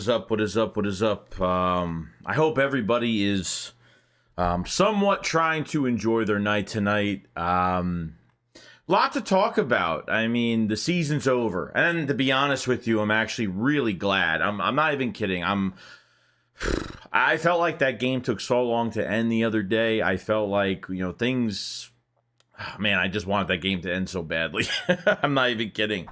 is up? What is up? What is up? I hope everybody is somewhat trying to enjoy their night tonight. Lot to talk about. I mean, the season's over, and to be honest with you, I'm actually really glad. I'm not even kidding. I felt like that game took so long to end the other day. I felt like, things. Oh, man, I just wanted that game to end so badly. I'm not even kidding.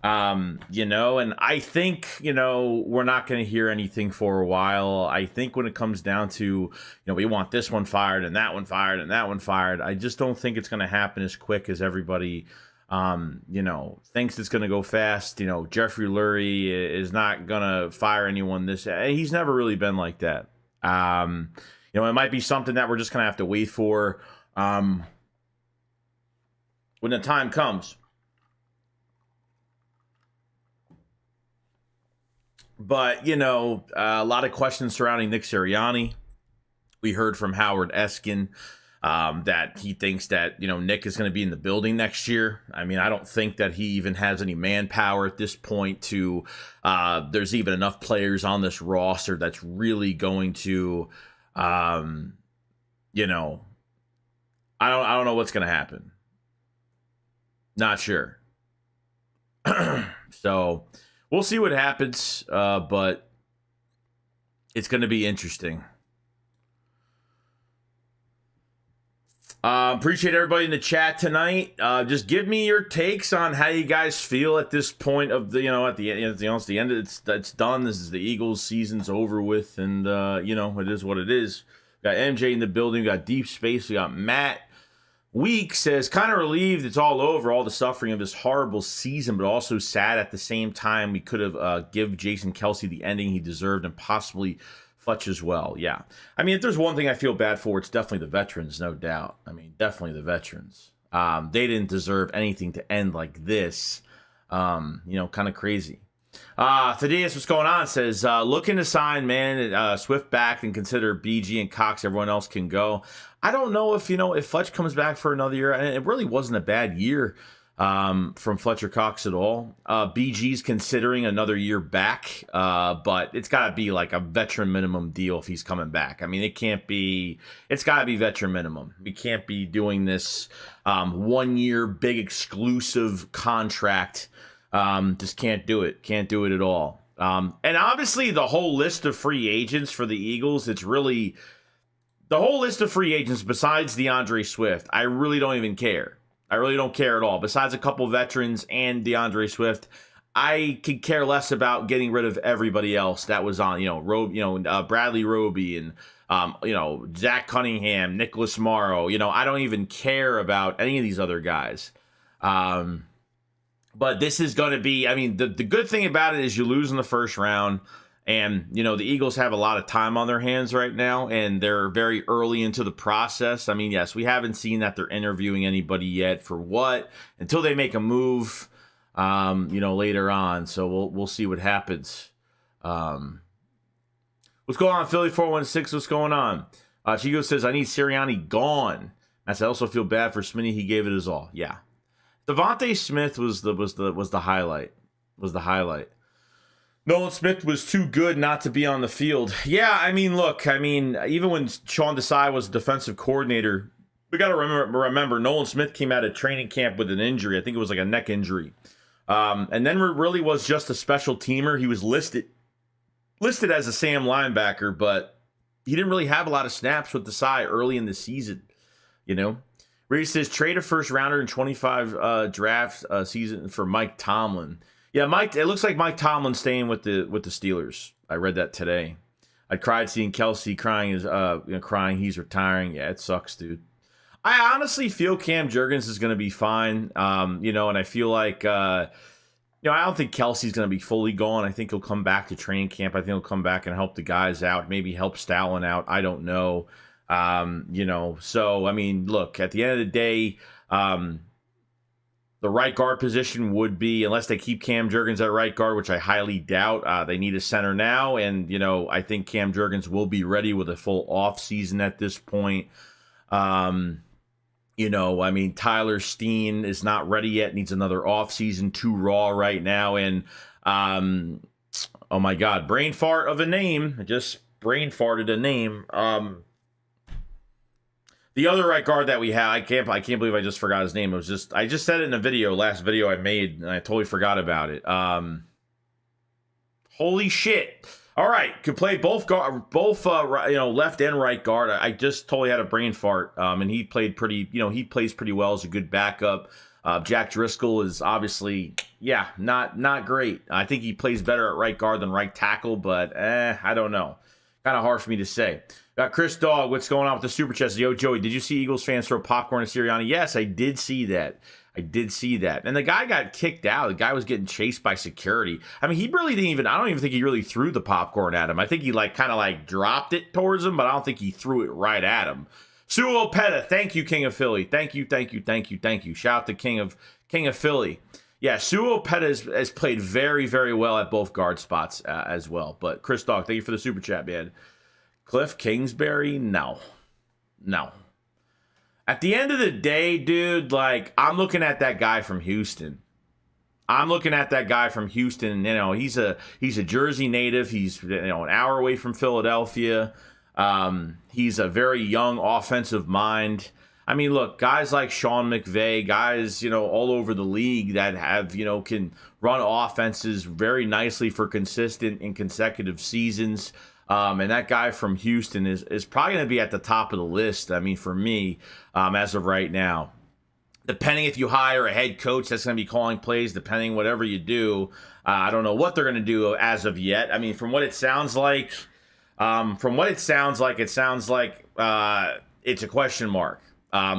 And I think, we're not going to hear anything for a while. I think when it comes down to, we want this one fired and that one fired and that one fired, I just don't think it's going to happen as quick as everybody, thinks it's going to go fast. Jeffrey Lurie is not going to fire anyone he's never really been like that. It might be something that we're just going to have to wait for when the time comes. But, a lot of questions surrounding Nick Sirianni. We heard from Howard Eskin that he thinks that, Nick is going to be in the building next year. I mean, I don't think that he even has any manpower at this point to, there's even enough players on this roster that's really going to, I don't know what's going to happen. Not sure. So we'll see what happens, but it's going to be interesting. Appreciate everybody in the chat tonight. Just give me your takes on how you guys feel at this point of the, at the end. It's the end. It's done. This is the Eagles season's over with, and it is what it is. Got MJ in the building. We got Deep Space. We got Matt. Week says, kind of relieved it's all over, all the suffering of this horrible season, but also sad at the same time. We could have give Jason Kelce the ending he deserved and possibly Futch as well. Yeah. I mean, if there's one thing I feel bad for, it's definitely the veterans, no doubt. I mean, definitely the veterans. They didn't deserve anything to end like this. Kind of crazy. Thaddeus, what's going on? Says, looking to sign, man, Swift back and consider BG and Cox. Everyone else can go. I don't know if, if Fletch comes back for another year. And it really wasn't a bad year from Fletcher Cox at all. BG's considering another year back, but it's got to be like a veteran minimum deal if he's coming back. I mean, it's got to be veteran minimum. We can't be doing this 1 year big exclusive contract. Just can't do it. Can't do it at all. And obviously the whole list of free agents for the Eagles, it's really the whole list of free agents besides DeAndre Swift. I really don't even care. I really don't care at all. Besides a couple veterans and DeAndre Swift, I could care less about getting rid of everybody else that was on, Bradley Roby and, Zach Cunningham, Nicholas Morrow. I don't even care about any of these other guys. But this is going to be, I mean, the good thing about it is you lose in the first round. And, the Eagles have a lot of time on their hands right now, and they're very early into the process. I mean, yes, we haven't seen that they're interviewing anybody yet for what, until they make a move, later on. So we'll see what happens. What's going on, Philly 416? What's going on? Chico says, I need Sirianni gone. I also feel bad for Smitty. He gave it his all. Yeah. Devontae Smith was the highlight. Nolan Smith was too good not to be on the field. Yeah, I mean, look, even when Sean Desai was defensive coordinator, we got to remember Nolan Smith came out of training camp with an injury. I think it was like a neck injury. And then really was just a special teamer. He was listed as a Sam linebacker, but he didn't really have a lot of snaps with Desai early in the season, Reese says, trade a first rounder in 25 draft season for Mike Tomlin. Yeah, it looks like Mike Tomlin's staying with the Steelers. I read that today. I cried seeing Kelce crying he's retiring. Yeah, it sucks, dude. I honestly feel Cam Jurgens is going to be fine. And I feel like I don't think Kelce's going to be fully gone. I think he'll come back to training camp. I think he'll come back and help the guys out, maybe help Stalin out. I don't know. So I mean, look, at the end of the day, the right guard position would be, unless they keep Cam Jurgens at right guard, which I highly doubt. They need a center now, and I think Cam Jurgens will be ready with a full offseason at this point. Tyler Steen is not ready yet, needs another offseason, too raw right now, and Oh my God, brain fart of a name. I just brain farted a name. The other right guard that we have, I can't believe I just forgot his name. It was just, I just said it in a video, last video I made, and I totally forgot about it. Holy shit. All right, could play both left and right guard. I just totally had a brain fart, and he played pretty, he plays pretty well as a good backup. Jack Driscoll is obviously, not great. I think he plays better at right guard than right tackle, but I don't know. Kind of hard for me to say. Got Chris Dog, what's going on with the Super Chest? Yo, Joey, did you see Eagles fans throw popcorn at Sirianni? Yes, I did see that. And the guy got kicked out. The guy was getting chased by security. I mean, he really didn't even, I don't even think he really threw the popcorn at him. I think he kind of dropped it towards him, but I don't think he threw it right at him. Suo Peta, thank you, King of Philly. Thank you. Shout out to King of Philly. Yeah, Suo Peta has played very, very well at both guard spots as well. But Chris Dog, thank you for the super chat, man. Cliff Kingsbury, no. At the end of the day, dude, I'm looking at that guy from Houston. He's a Jersey native. He's an hour away from Philadelphia. He's a very young offensive mind. I mean, look, guys like Sean McVay, guys, all over the league that have, can run offenses very nicely for consistent and consecutive seasons. And that guy from Houston is probably going to be at the top of the list. I mean, for me, as of right now, depending if you hire a head coach that's going to be calling plays, depending whatever you do, I don't know what they're going to do as of yet. I mean, from what it sounds like, it sounds like it's a question mark.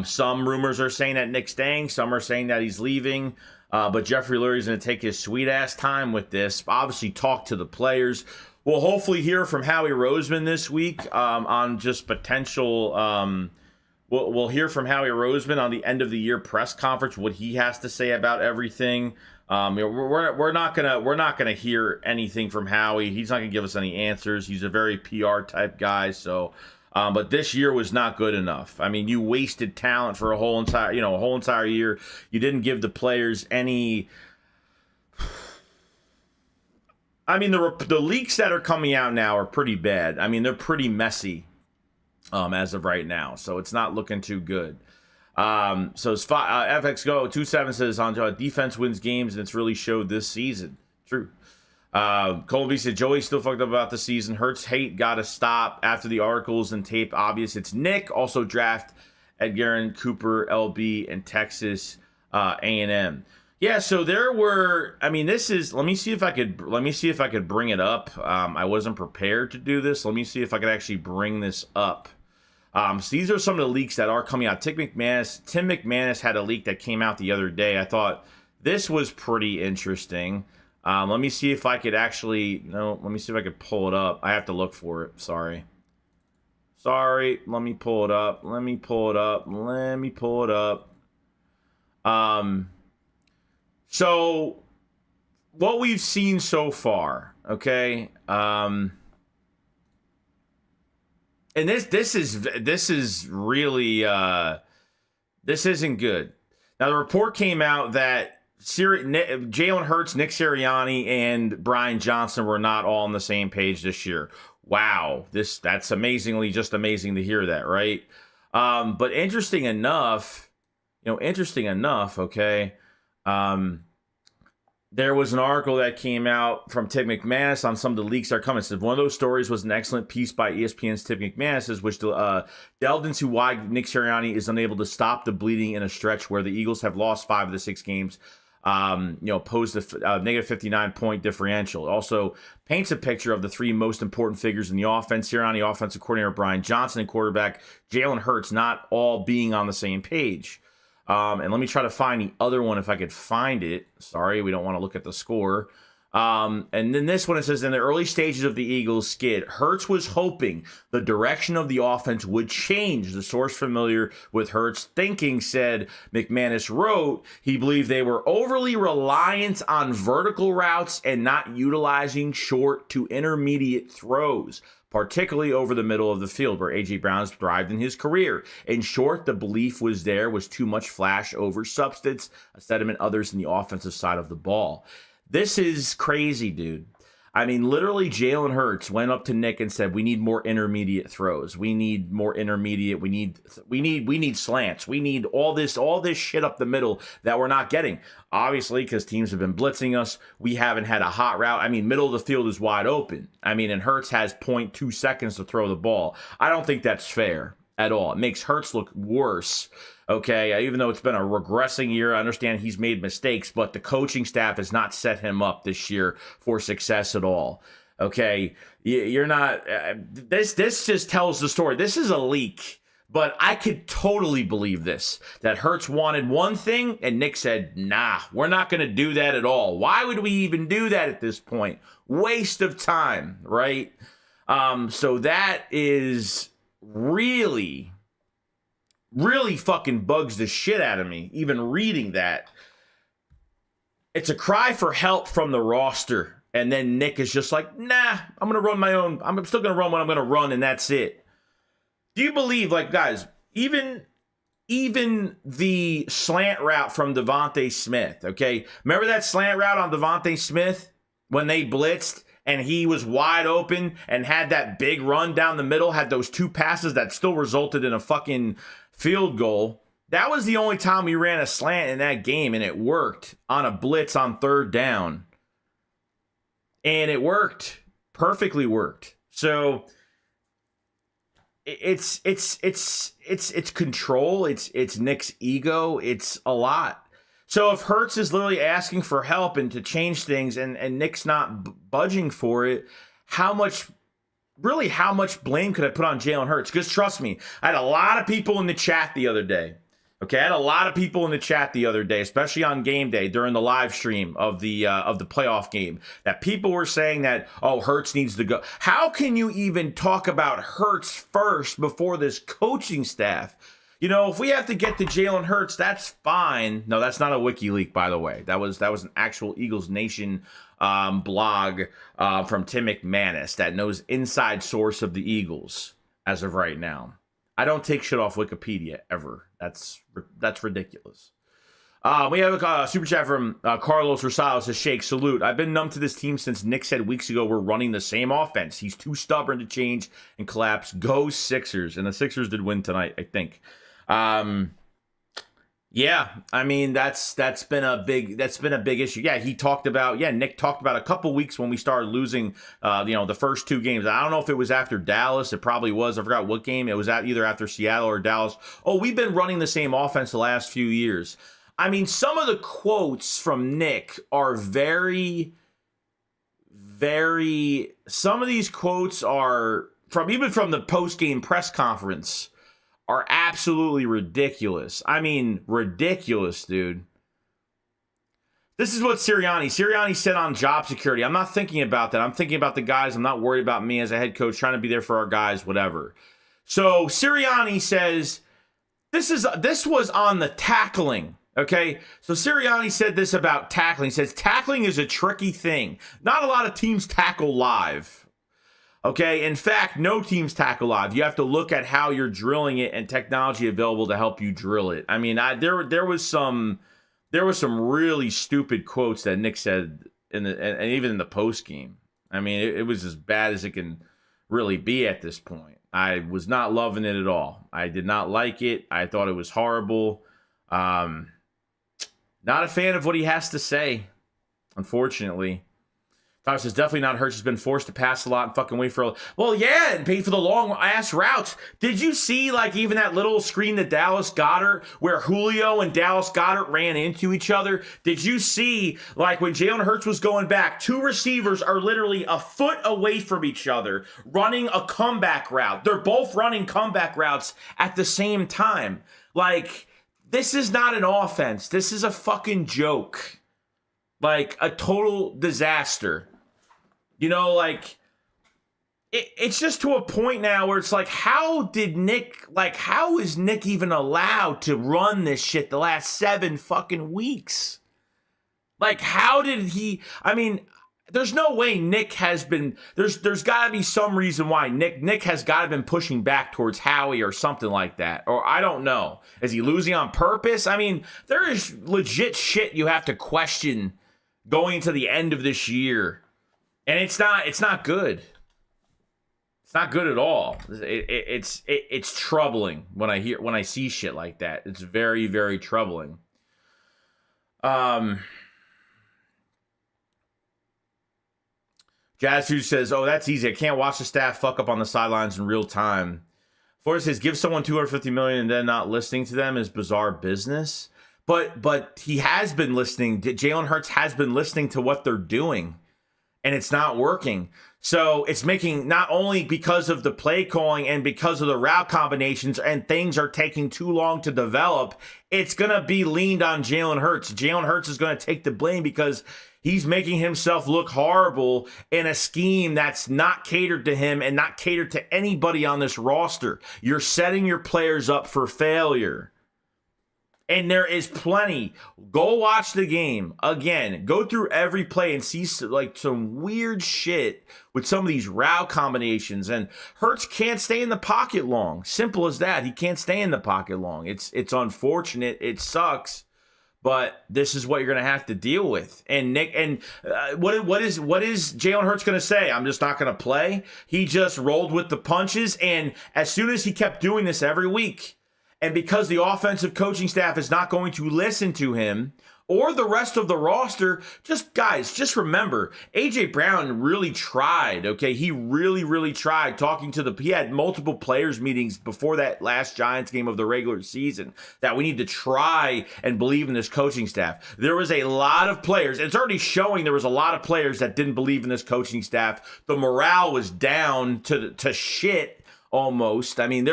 Some rumors are saying that Nick's staying. Some are saying that he's leaving. But Jeffrey Lurie is going to take his sweet ass time with this. Obviously, talk to the players. We'll hopefully hear from Howie Roseman this week on just potential. We'll hear from Howie Roseman on the end of the year press conference what he has to say about everything. We're not gonna hear anything from Howie. He's not gonna give us any answers. He's a very PR type guy. So, but this year was not good enough. I mean, you wasted talent for a whole entire year. You didn't give the players any. I mean, the leaks that are coming out now are pretty bad. I mean, they're pretty messy as of right now. So it's not looking too good. So it's FX Go 27 says on defense wins games, and it's really showed this season. True. Colby said Joey still fucked up about the season. Hurts hate got to stop after the articles and tape obvious. It's Nick. Also draft Edgerrin, Cooper, LB, and Texas A&M. Yeah, so there were. I mean, this is. Let me see if I could bring it up. I wasn't prepared to do this. Let me see if I could actually bring this up. So these are some of the leaks that are coming out. Tim McManus had a leak that came out the other day. I thought this was pretty interesting. Let me see if I could actually. No, let me see if I could pull it up. I have to look for it. Sorry. Let me pull it up. So, what we've seen so far, okay, and this is really this isn't good. Now, the report came out that Jalen Hurts, Nick Sirianni, and Brian Johnson were not all on the same page this year. Wow, that's just amazing to hear that, right? But interesting enough, okay. There was an article that came out from Tim McManus on some of the leaks that are coming. It said one of those stories was an excellent piece by ESPN's Tim McManus, which delved into why Nick Sirianni is unable to stop the bleeding in a stretch where the Eagles have lost 5 of the 6 games, posed a negative 59-point differential. It also paints a picture of the 3 most important figures in the offense: Sirianni, offensive coordinator Brian Johnson, and quarterback Jalen Hurts, not all being on the same page. And let me try to find the other one if I could find it. Sorry, we don't want to look at the score. And then this one, it says, in the early stages of the Eagles' skid, Hurts was hoping the direction of the offense would change. The source familiar with Hurts' thinking said, McManus wrote, he believed they were overly reliant on vertical routes and not utilizing short to intermediate throws, particularly over the middle of the field, where A.J. Brown's thrived in his career. In short, the belief was too much flash over substance, a sentiment others in the offensive side of the ball. This is crazy, dude. I mean, literally, Jalen Hurts went up to Nick and said, "We need more intermediate throws. We need more intermediate. We need slants. We need all this shit up the middle that we're not getting." Obviously, because teams have been blitzing us, we haven't had a hot route. I mean, middle of the field is wide open. I mean, and Hurts has 0.2 seconds to throw the ball. I don't think that's fair at all. It makes Hurts look worse. Okay, even though it's been a regressing year, I understand he's made mistakes, but the coaching staff has not set him up this year for success at all. Okay, you're not. This just tells the story. This is a leak, but I could totally believe this. That Hurts wanted one thing, and Nick said, "Nah, we're not going to do that at all." Why would we even do that at this point? Waste of time, right? So that is really fucking bugs the shit out of me, even reading that. It's a cry for help from the roster. And then Nick is just like, nah, I'm going to run my own. I'm still going to run what I'm going to run, and that's it. Do you believe, like, guys, even the slant route from Devontae Smith, okay? Remember that slant route on Devontae Smith when they blitzed? And he was wide open and had that big run down the middle, had those two passes that still resulted in a fucking field goal. That was the only time we ran a slant in that game, and it worked on a blitz on third down. And it worked. Perfectly worked. So it's control. It's Nick's ego. It's a lot. So if Hurts is literally asking for help and to change things, and Nick's not budging for it, how much blame could I put on Jalen Hurts? Because trust me, I had a lot of people in the chat the other day. Okay, I had a lot of people in the chat the other day, especially on game day during the live stream of the playoff game, that people were saying that, oh, Hurts needs to go. How can you even talk about Hurts first before this coaching staff? You know, if we have to get to Jalen Hurts, that's fine. No, that's not a wiki leak, by the way. That was an actual Eagles Nation blog from Tim McManus that knows inside source of the Eagles as of right now. I don't take shit off Wikipedia ever. That's ridiculous. We have a super chat from Carlos Rosales. Says, Shake, salute. I've been numb to this team since Nick said weeks ago we're running the same offense. He's too stubborn to change and collapse. Go Sixers. And the Sixers did win tonight, I think. Yeah, I mean that's been a big issue. Yeah, Nick talked about a couple weeks when we started losing the first two games. I don't know if it was after Dallas, it probably was. I forgot what game. It was either after Seattle or Dallas. Oh, we've been running the same offense the last few years. I mean, some of the quotes from Nick are very, very, some of these quotes are even from the post-game press conference are absolutely ridiculous. I mean, ridiculous, dude. This is what Sirianni said on job security. I'm not thinking about that. I'm thinking about the guys. I'm not worried about me as a head coach trying to be there for our guys, whatever. So Sirianni says, this was on the tackling. Okay, so Sirianni said this about tackling. He says, tackling is a tricky thing. Not a lot of teams tackle live. Okay, in fact, no teams tackle live. You have to look at how you're drilling it and technology available to help you drill it. I mean, there was some really stupid quotes that Nick said and even in the post game. I mean, it was as bad as it can really be at this point. I was not loving it at all. I did not like it. I thought it was horrible. Not a fan of what he has to say, unfortunately. Thomas says, definitely not Hurts. Has been forced to pass a lot and fucking wait for a... Well, yeah, and pay for the long-ass routes. Did you see, like, even that little screen to Dallas Goedert where Julio and Dallas Goedert ran into each other? Did you see, like, when Jalen Hurts was going back, two receivers are literally a foot away from each other running a comeback route. They're both running comeback routes at the same time. Like, this is not an offense. This is a fucking joke. Like, a total disaster. You know, like, it's just to a point now where it's like, how is Nick even allowed to run this shit the last 7 fucking weeks? Like, how did he, I mean, there's no way Nick has been, there's got to be some reason why Nick has got to been pushing back towards Howie or something like that. Or I don't know. Is he losing on purpose? I mean, there is legit shit you have to question going to the end of this year. And it's not good. It's not good at all. It's troubling when I see shit like that. It's very, very troubling. Jazz Food says, "Oh, that's easy. I can't watch the staff fuck up on the sidelines in real time." Forrest says, "Give someone $250 million and then not listening to them is bizarre business." But he has been listening. Jalen Hurts has been listening to what they're doing, and it's not working. So it's making, not only because of the play calling and because of the route combinations and things are taking too long to develop, it's going to be leaned on Jalen Hurts. Jalen Hurts is going to take the blame because he's making himself look horrible in a scheme that's not catered to him and not catered to anybody on this roster. You're setting your players up for failure. And there is plenty. Go watch the game again. Go through every play and see some weird shit with some of these route combinations. And Hurts can't stay in the pocket long. Simple as that. He can't stay in the pocket long. It's unfortunate. It sucks. But this is what you're going to have to deal with. And Nick, what is Jalen Hurts going to say? I'm just not going to play. He just rolled with the punches. And as soon as he kept doing this every week, and because the offensive coaching staff is not going to listen to him or the rest of the roster, just remember, A.J. Brown really tried, okay? He really, really tried talking to he had multiple players meetings before that last Giants game of the regular season that we need to try and believe in this coaching staff. There was a lot of players. It's already showing there was a lot of players that didn't believe in this coaching staff. The morale was down to shit almost. I mean,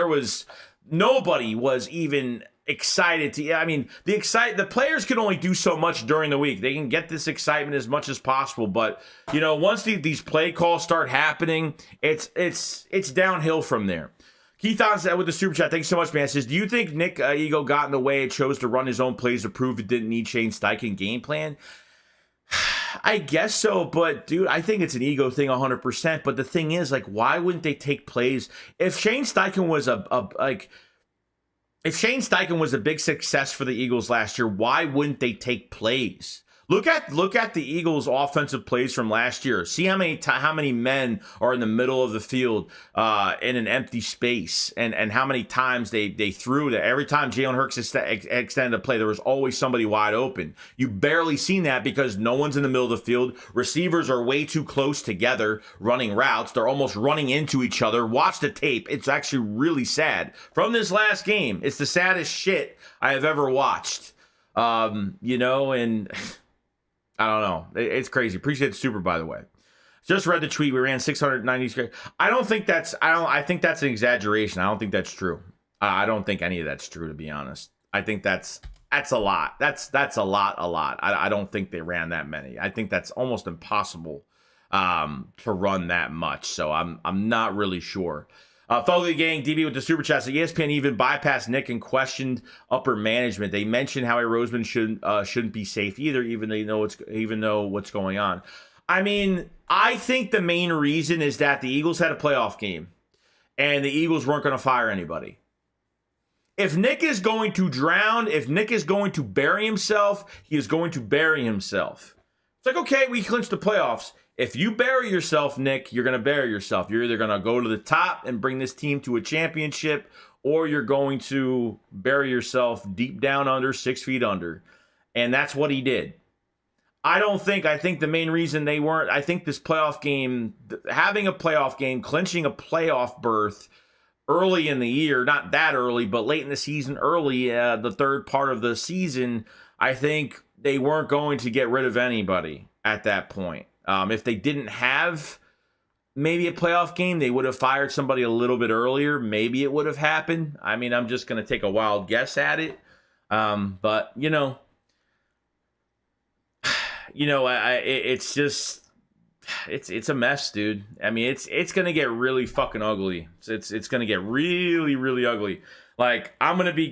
nobody was even excited the players can only do so much during the week. They can get this excitement as much as possible, but once these play calls start happening, it's downhill from there. Keith on with the super chat, thanks so much, man. Says, do you think Nick Ego got in the way and chose to run his own plays to prove it didn't need Shane Steichen game plan? I guess so, but dude, I think it's an ego thing 100%. But the thing is, why wouldn't they take plays? If Shane Steichen was if Shane Steichen was a big success for the Eagles last year, why wouldn't they take plays? Look at the Eagles' offensive plays from last year. See how many men are in the middle of the field in an empty space, and how many times they threw that. Every time Jalen Hurts extended a play, there was always somebody wide open. You barely seen that because no one's in the middle of the field. Receivers are way too close together running routes. They're almost running into each other. Watch the tape. It's actually really sad. From this last game, it's the saddest shit I have ever watched. And I don't know. It's crazy. Appreciate the super, by the way. Just read the tweet. We ran 690. I think that's an exaggeration. I don't think that's true. I don't think any of that's true, to be honest. I think that's a lot. That's a lot. I don't think they ran that many. I think that's almost impossible to run that much. So I'm not really sure. Follow the gang, DB with the super chat. So ESPN even bypassed Nick and questioned upper management. They mentioned Howie Roseman shouldn't be safe either, even though what's going on. I mean, I think the main reason is that the Eagles had a playoff game, and the Eagles weren't going to fire anybody. If Nick is going to drown, if Nick is going to bury himself, he is going to bury himself. It's okay, we clinched the playoffs. If you bury yourself, Nick, you're going to bury yourself. You're either going to go to the top and bring this team to a championship, or you're going to bury yourself deep down under, 6 feet under. And that's what he did. I think the main reason I think this playoff game, having a playoff game, clinching a playoff berth early in the year, not that early, but late in the season, early, the third part of the season, I think they weren't going to get rid of anybody at that point. If they didn't have maybe a playoff game, they would have fired somebody a little bit earlier. Maybe it would have happened. I mean, I'm just going to take a wild guess at it. But it's just, it's a mess, dude. I mean, it's going to get really fucking ugly. It's going to get really, really ugly. I'm going to be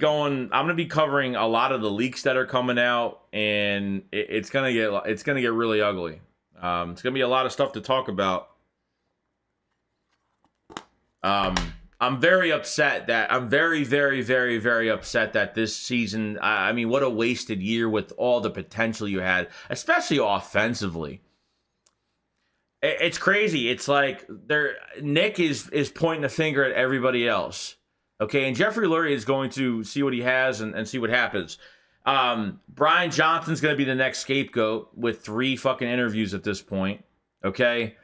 covering a lot of the leaks that are coming out, and it's going to get really ugly. It's going to be a lot of stuff to talk about. I'm very upset that I'm very, very, very, very upset that this season, I mean, what a wasted year with all the potential you had, especially offensively. It's crazy. It's like Nick is pointing a finger at everybody else. Okay, and Jeffrey Lurie is going to see what he has and see what happens. Brian Johnson's going to be the next scapegoat with 3 fucking interviews at this point. Okay,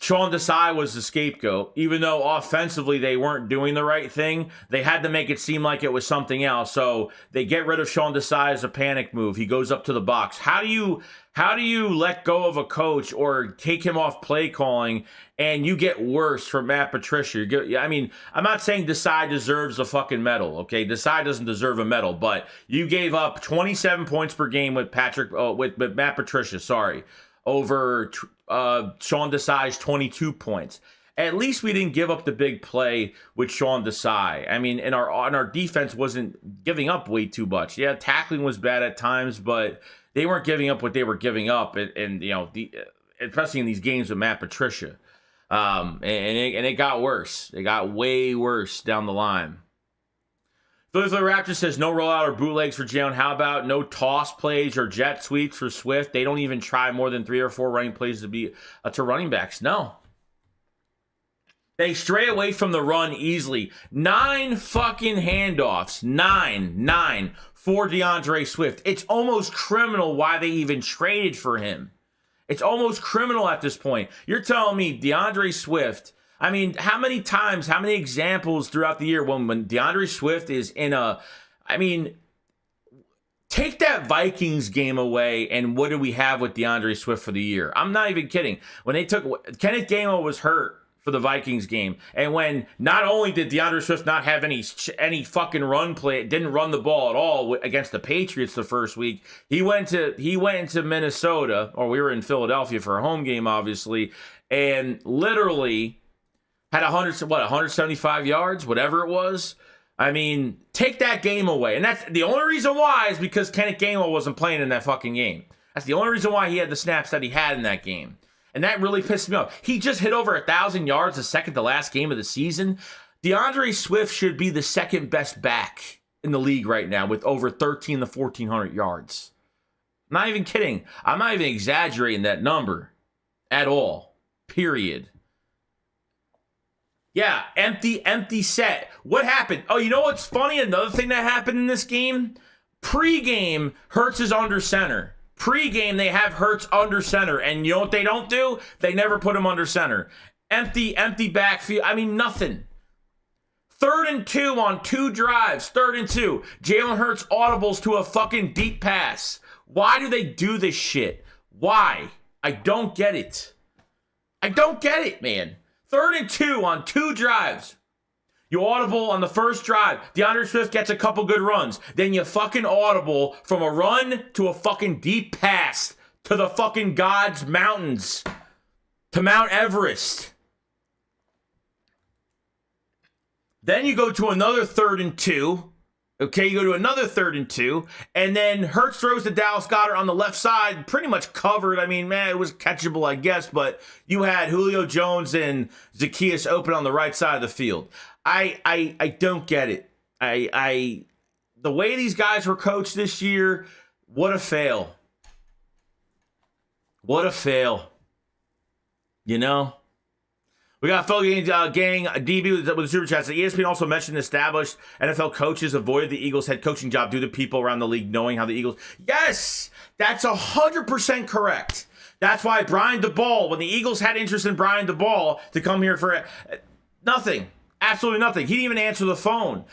Sean Desai was the scapegoat. Even though offensively they weren't doing the right thing, they had to make it seem like it was something else. So they get rid of Sean Desai as a panic move. He goes up to the box. How do you let go of a coach or take him off play calling and you get worse from Matt Patricia? I'm not saying Desai deserves a fucking medal, okay? Desai doesn't deserve a medal, but you gave up 27 points per game with with Matt Patricia, over Sean Desai's 22 points. At least we didn't give up the big play with Sean Desai. I mean, and our defense wasn't giving up way too much. Yeah, tackling was bad at times, but they weren't giving up what they were giving up, and especially in these games with Matt Patricia. And it got worse. It got way worse down the line. Philadelphia Raptors says no rollout or bootlegs for Jalen. How about no toss plays or jet sweeps for Swift? They don't even try more than 3 or 4 running plays to running backs. No. They stray away from the run easily. 9 fucking handoffs. 9 for DeAndre Swift. It's almost criminal why they even traded for him. It's almost criminal at this point. You're telling me DeAndre Swift, I mean, how many examples throughout the year when DeAndre Swift is take that Vikings game away, and what do we have with DeAndre Swift for the year? I'm not even kidding. When they took Kenneth Gainwell was hurt for the Vikings game, and when not only did DeAndre Swift not have any fucking run play, didn't run the ball at all against the Patriots the first week, he went into Minnesota, or we were in Philadelphia for a home game, obviously, and literally had 175 yards, whatever it was. I mean, take that game away. And that's the only reason why is because Kenneth Gainwell wasn't playing in that fucking game. That's the only reason why he had the snaps that he had in that game. And that really pissed me off. He just hit over 1,000 yards the second to last game of the season. DeAndre Swift should be the second best back in the league right now with over 1,300 to 1,400 yards. I'm not even kidding. I'm not even exaggerating that number at all. Period. Yeah, empty set. What happened? Oh, you know what's funny? Another thing that happened in this game? Pre-game, Hurts is under center. Pre-game, they have Hurts under center. And you know what they don't do? They never put him under center. Empty backfield. I mean, nothing. 3rd and 2 on 2 drives. 3rd and 2. Jalen Hurts audibles to a fucking deep pass. Why do they do this shit? Why? I don't get it. I don't get it, man. 3rd and 2 on 2 drives. You audible on the first drive. DeAndre Swift gets a couple good runs. Then you fucking audible from a run to a fucking deep pass to the fucking God's mountains. To Mount Everest. Then you go to another 3rd and 2. Okay, you go to another 3rd and 2, and then Hurts throws to Dallas Goedert on the left side, pretty much covered. I mean, man, it was catchable, I guess, but you had Julio Jones and Zacchaeus open on the right side of the field. I don't get it. The way these guys were coached this year, what a fail. What a fail. You know? We got fellow gang DB with the super chats. ESPN also mentioned established NFL coaches avoided the Eagles' head coaching job due to people around the league knowing how the Eagles. Yes, that's 100% correct. That's why Brian DeBall, when the Eagles had interest in Brian DeBall to come here for nothing, absolutely nothing. He didn't even answer the phone.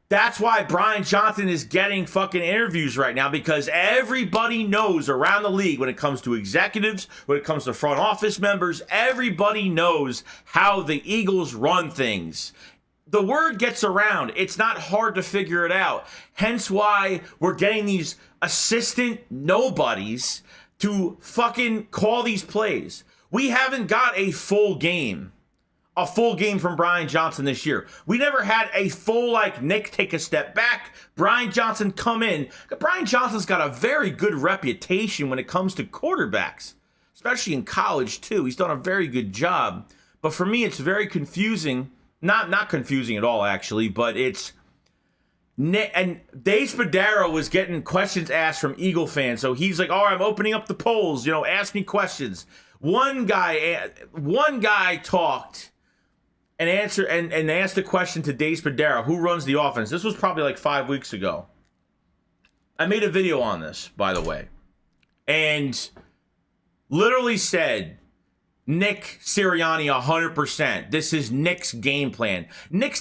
That's why Brian Johnson is getting fucking interviews right now, because everybody knows around the league when it comes to executives, when it comes to front office members, everybody knows how the Eagles run things. The word gets around. It's not hard to figure it out. Hence why we're getting these assistant nobodies to fucking call these plays. We haven't got a full game from Brian Johnson this year. We never had a full, like, Nick take a step back, Brian Johnson come in. Brian Johnson's got a very good reputation when it comes to quarterbacks, especially in college, too. He's done a very good job. But for me, it's very confusing. Not confusing at all, actually, but it's... And Dave Spadaro was getting questions asked from Eagle fans. So he's like, all right, I'm opening up the polls. Ask me questions. One guy talked and answered and asked a question to Dace Padera, who runs the offense. This was probably like 5 weeks ago. I made a video on this, by the way, and literally said, Nick Sirianni 100%. This is Nick's game plan. Nick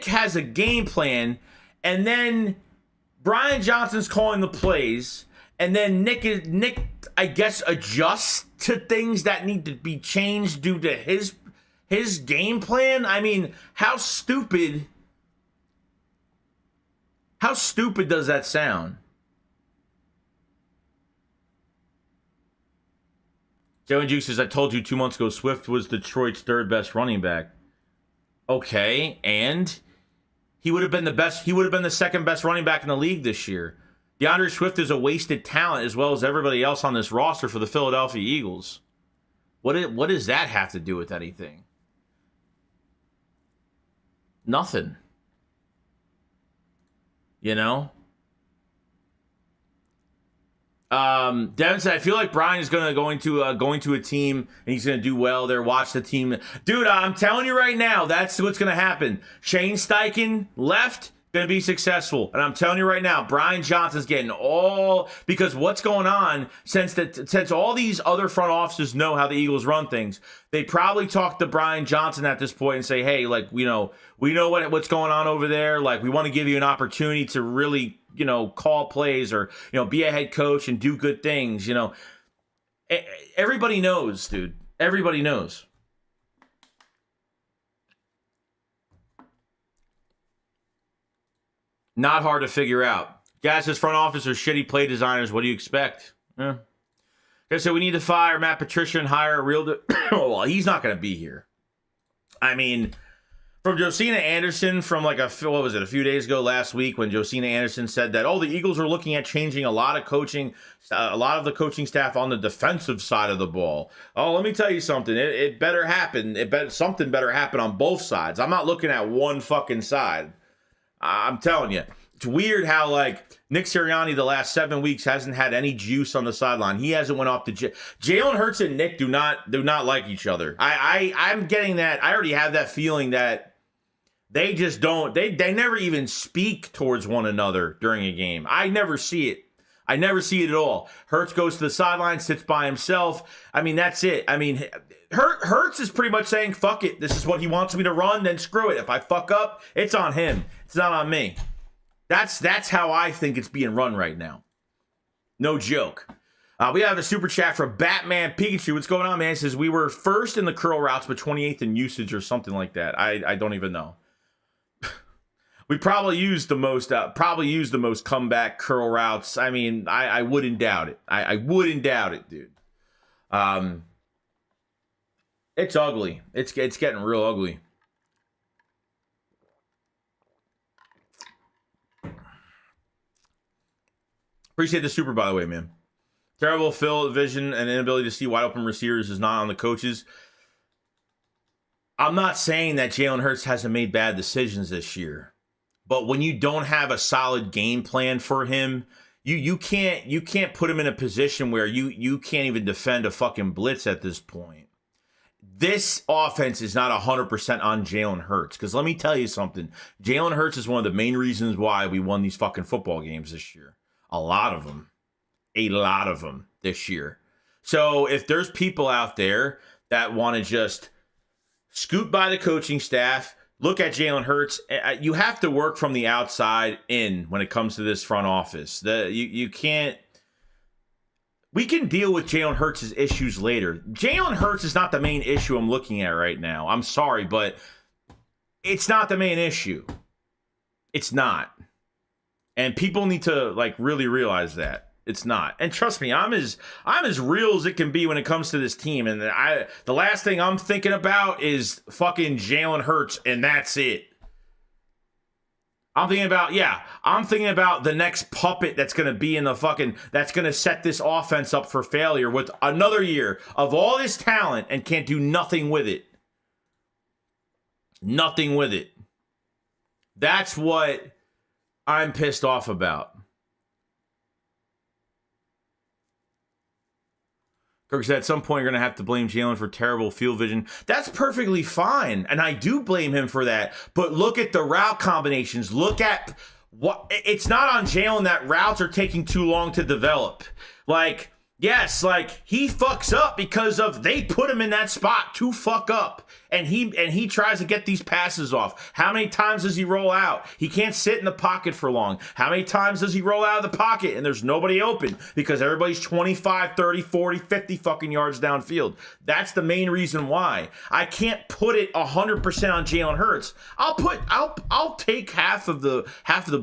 has a game plan, and then Brian Johnson's calling the plays, and then Nick, I guess, adjusts to things that need to be changed due to his game plan. I mean, how stupid does that sound? Joe and Juice says, I told you 2 months ago Swift was Detroit's third best running back. Okay, and he would have been the second best running back in the league this year. DeAndre Swift is a wasted talent as well as everybody else on this roster for the Philadelphia Eagles. What does that have to do with anything? Nothing. You know? Devin said, I feel like Brian is going to a team and he's going to do well there. Watch the team. Dude, I'm telling you right now, that's what's going to happen. Shane Steichen left, going to be successful. And I'm telling you right now, Brian Johnson's getting all, because what's going on, since all these other front offices know how the Eagles run things, they probably talk to Brian Johnson at this point and say, hey, like, we know what's going on over there. Like, we want to give you an opportunity to really, call plays or, be a head coach and do good things, Everybody knows, dude. Everybody knows. Not hard to figure out. Guys, this front office are shitty play designers. What do you expect? Yeah. Okay, so we need to fire Matt Patricia and hire a real... well, he's not going to be here. I mean... From Josina Anderson from a few days ago last week when Josina Anderson said that, the Eagles are looking at changing a lot of the coaching staff on the defensive side of the ball. Oh, let me tell you something. It better happen. Something better happen on both sides. I'm not looking at one fucking side. I'm telling you. It's weird how, Nick Sirianni the last 7 weeks hasn't had any juice on the sideline. He hasn't went off to Jalen Hurts and Nick do not like each other. I'm getting that. I already have that feeling that they just don't. They never even speak towards one another during a game. I never see it. I never see it at all. Hurts goes to the sideline, sits by himself. I mean, that's it. I mean, Hurts is pretty much saying, fuck it. This is what he wants me to run, then screw it. If I fuck up, it's on him. It's not on me. That's how I think it's being run right now. No joke. We have a super chat from Batman Pikachu. What's going on, man? It says, we were first in the curl routes, but 28th in usage or something like that. I don't even know. We probably used the most comeback curl routes. I mean, I wouldn't doubt it. I wouldn't doubt it, dude. It's ugly. It's getting real ugly. Appreciate the super, by the way, man. Terrible field vision and inability to see wide open receivers is not on the coaches. I'm not saying that Jalen Hurts hasn't made bad decisions this year. But when you don't have a solid game plan for him, you can't put him in a position where you can't even defend a fucking blitz at this point. This offense is not 100% on Jalen Hurts. Because let me tell you something. Jalen Hurts is one of the main reasons why we won these fucking football games this year. A lot of them this year. So if there's people out there that want to just scoot by the coaching staff, look at Jalen Hurts, you have to work from the outside in when it comes to this front office. You can't. We can deal with Jalen Hurts' issues later. Jalen Hurts is not the main issue I'm looking at right now. I'm sorry, but it's not the main issue. It's not. And people need to really realize that. It's not. And trust me, I'm as real as it can be when it comes to this team. And the last thing I'm thinking about is fucking Jalen Hurts, and that's it. I'm thinking about the next puppet that's going to be that's going to set this offense up for failure with another year of all this talent and can't do nothing with it. Nothing with it. That's what I'm pissed off about. Kirk said at some point you're going to have to blame Jalen for terrible field vision. That's perfectly fine, and I do blame him for that. But look at the route combinations. Look at what it's not on Jalen that routes are taking too long to develop. Like, yes, like he fucks up because of they put him in that spot to fuck up, and he tries to get these passes off. How many times does he roll out? He can't sit in the pocket for long. How many times does he roll out of the pocket and there's nobody open because everybody's 25, 30, 40, 50 fucking yards downfield? That's the main reason why. I can't put it 100% on Jalen Hurts. I'll take half of the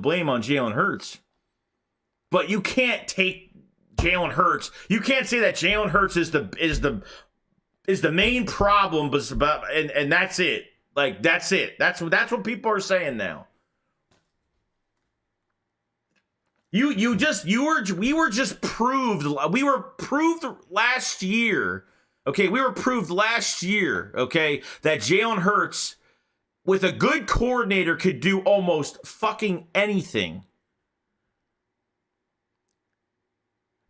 blame on Jalen Hurts. But you can't take Jalen Hurts. You can't say that Jalen Hurts is the main problem, and that's it. Like that's it. That's what people are saying now. We were proved last year. Okay, we were proved last year. Okay, that Jalen Hurts with a good coordinator could do almost fucking anything.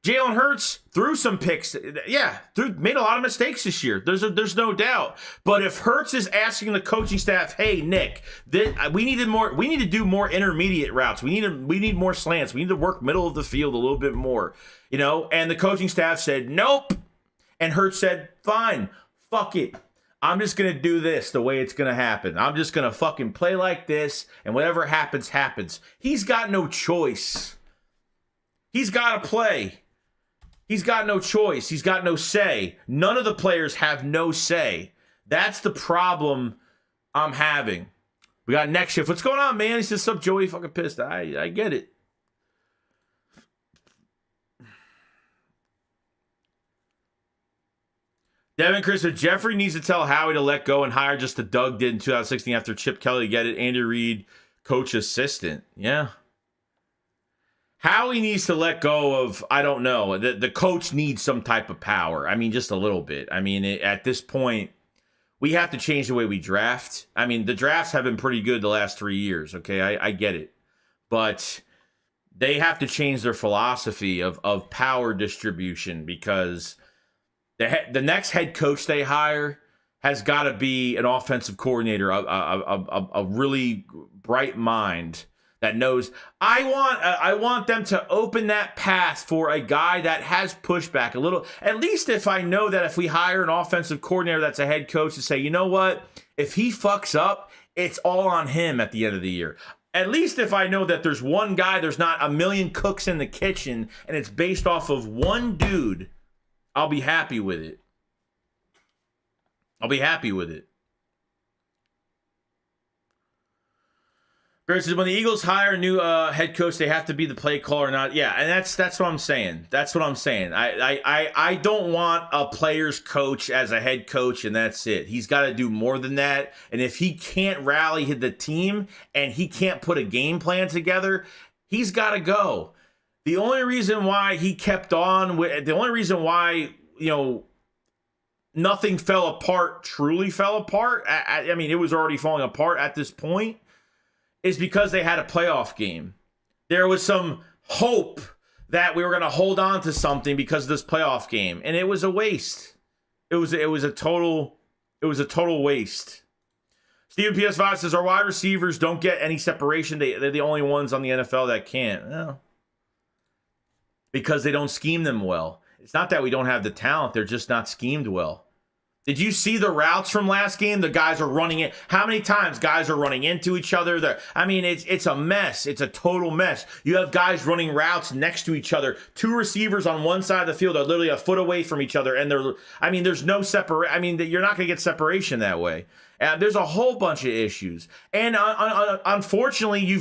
Jalen Hurts threw some picks. Yeah, made a lot of mistakes this year. There's no doubt. But if Hurts is asking the coaching staff, "Hey, Nick, we need to do more intermediate routes. We need more slants. We need to work middle of the field a little bit more," and the coaching staff said, "Nope," and Hurts said, "Fine, fuck it. I'm just going to do this the way it's going to happen. I'm just going to fucking play like this, and whatever happens, happens." He's got no choice. He's got to play. He's got no choice. He's got no say. None of the players have no say. That's the problem I'm having. We got next shift. What's going on, man? He says, "Sup, Joey? Fucking pissed." I get it. Devin Chris, if Jeffrey needs to tell Howie to let go and hire just the Doug did in 2016 after Chip Kelly, get it. Andy Reid, coach assistant. Yeah. Howie needs to let go of, I don't know, the coach needs some type of power. I mean, just a little bit. I mean, at this point, we have to change the way we draft. I mean, the drafts have been pretty good the last 3 years, okay? I get it. But they have to change their philosophy of power distribution, because the next head coach they hire has got to be an offensive coordinator, a really bright mind that knows, I want them to open that path for a guy that has pushback a little. At least if I know that if we hire an offensive coordinator that's a head coach, to say, you know what, if he fucks up, it's all on him at the end of the year. At least if I know that there's one guy, there's not a million cooks in the kitchen, and it's based off of one dude, I'll be happy with it. I'll be happy with it. Grace says, when the Eagles hire a new head coach, they have to be the play caller or not. Yeah, and that's what I'm saying. That's what I'm saying. I don't want a player's coach as a head coach, and that's it. He's got to do more than that. And if he can't rally the team and he can't put a game plan together, he's got to go. The only reason why he kept on, the only reason why, nothing truly fell apart. I mean, it was already falling apart at this point, is because they had a playoff game. There was some hope that we were going to hold on to something because of this playoff game, and it was a waste. It was a total waste. Steven PS5 says, our wide receivers don't get any separation. They're the only ones on the NFL that can't. Well, because they don't scheme them well. It's not that we don't have the talent. They're just not schemed well. Did you see the routes from last game? The guys are running it. How many times guys are running into each other? It's a mess. It's a total mess. You have guys running routes next to each other. Two receivers on one side of the field are literally a foot away from each other. And there's no separation. You're not going to get separation that way. There's a whole bunch of issues. And unfortunately,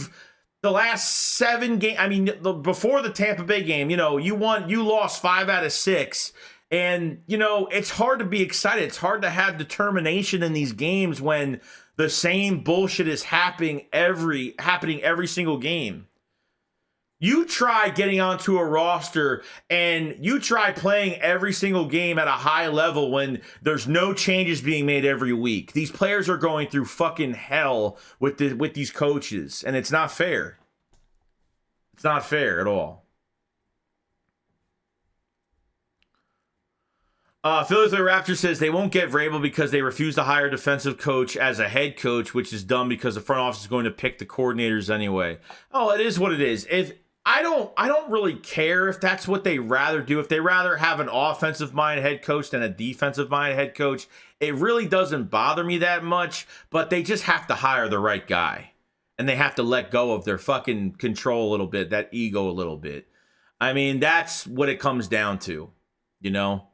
the last 7 games, before the Tampa Bay game, you lost 5 out of 6. And, it's hard to be excited. It's hard to have determination in these games when the same bullshit is happening every single game. You try getting onto a roster and you try playing every single game at a high level when there's no changes being made every week. These players are going through fucking hell with these coaches, and it's not fair. It's not fair at all. Philadelphia Raptor says they won't get Vrabel because they refuse to hire a defensive coach as a head coach, which is dumb because the front office is going to pick the coordinators anyway. Oh, it is what it is. If I don't really care if that's what they rather do. If they rather have an offensive minded head coach than a defensive minded head coach, it really doesn't bother me that much. But they just have to hire the right guy, and they have to let go of their fucking control a little bit, that ego a little bit. I mean, that's what it comes down to, you know.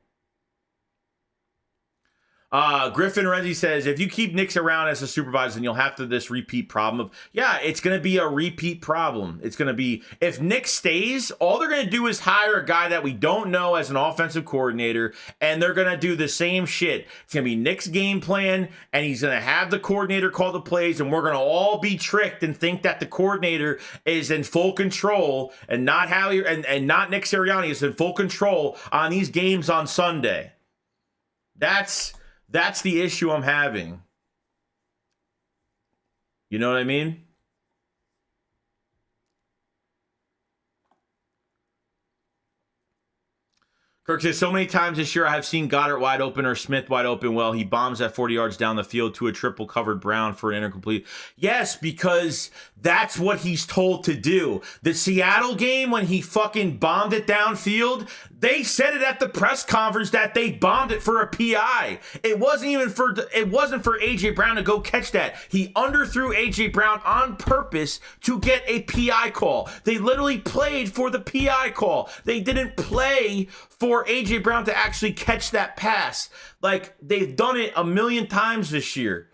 Griffin Renzi says, if you keep Nick around as a supervisor, then you'll have to this repeat problem of, yeah, it's going to be a repeat problem. It's going to be, if Nick stays, all they're going to do is hire a guy that we don't know as an offensive coordinator, and they're going to do the same shit. It's going to be Nick's game plan, and he's going to have the coordinator call the plays, and we're going to all be tricked and think that the coordinator is in full control, and not and not Nick Sirianni is in full control on these games on Sunday. That's the issue I'm having. You know what I mean? Kirk says, so many times this year I have seen Goddard wide open or Smith wide open. Well, he bombs at 40 yards down the field to a triple covered Brown for an incomplete. Yes, because that's what he's told to do. The Seattle game, when he fucking bombed it downfield, they said it at the press conference that they bombed it for a PI. It wasn't for AJ Brown to go catch that. He underthrew AJ Brown on purpose to get a PI call. They literally played for the PI call. They didn't play for AJ Brown to actually catch that pass. Like, they've done it a million times this year.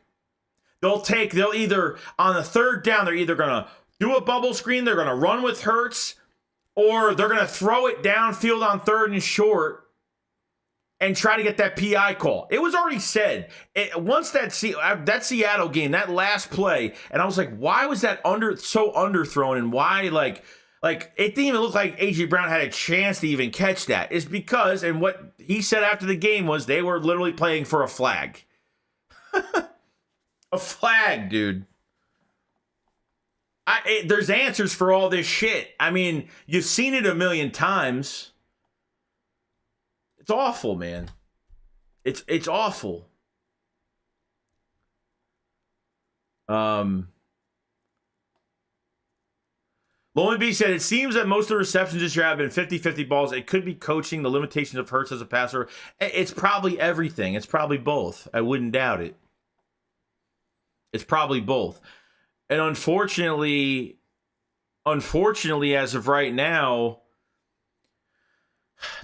They'll either, on the third down, they're either going to do a bubble screen, they're going to run with Hurts, or they're going to throw it downfield on third and short and try to get that PI call. It was already said. Once that Seattle game, that last play, and I was like, why was that so underthrown, and why, like it didn't even look like A.J. Brown had a chance to even catch that. It's because, and what he said after the game was, they were literally playing for a flag. A flag, dude. There's answers for all this shit. I mean, you've seen it a million times. It's awful, man. It's awful. Lowen B said, it seems that most of the receptions this year have been 50-50 balls. It could be coaching, the limitations of Hurts as a passer. It's probably everything. It's probably both. I wouldn't doubt it. It's probably both. And unfortunately, as of right now,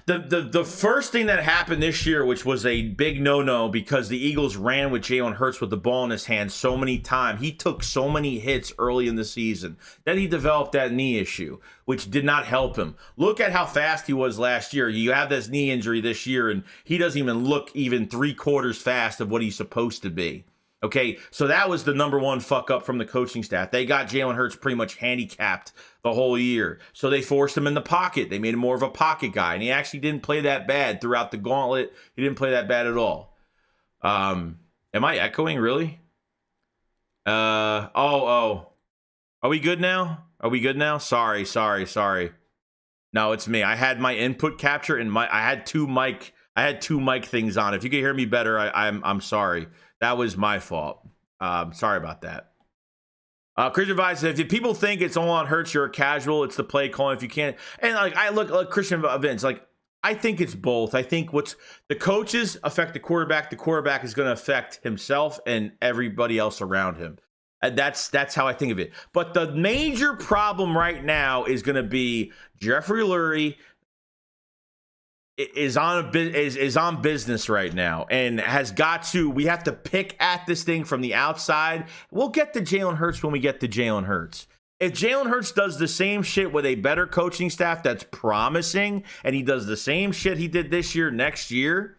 the first thing that happened this year, which was a big no-no because the Eagles ran with Jalen Hurts with the ball in his hand so many times. He took so many hits early in the season. Then he developed that knee issue, which did not help him. Look at how fast he was last year. You have this knee injury this year, and he doesn't even look even 3/4 fast of what he's supposed to be. Okay, so that was the number one fuck up from the coaching staff. They got Jalen Hurts pretty much handicapped the whole year. So they forced him in the pocket. They made him more of a pocket guy. And he actually didn't play that bad throughout the gauntlet. He didn't play that bad at all. Am I echoing, really? Are we good now? Are we good now? Sorry. No, it's me. I had my input capture and I had two mic things on. If you can hear me better, I'm sorry. That was my fault. Sorry about that. Christian Vice said, if people think it's all on Hurts, you're a casual. It's the play calling if you can't. And I look Christian Vince, I think it's both. I think the coaches affect the quarterback. The quarterback is going to affect himself and everybody else around him. And that's how I think of it. But the major problem right now is going to be Jeffrey Lurie is on business right now and we have to pick at this thing from the outside. We'll get to Jalen Hurts when we get to Jalen Hurts. If Jalen Hurts does the same shit with a better coaching staff that's promising, and he does the same shit he did this year next year,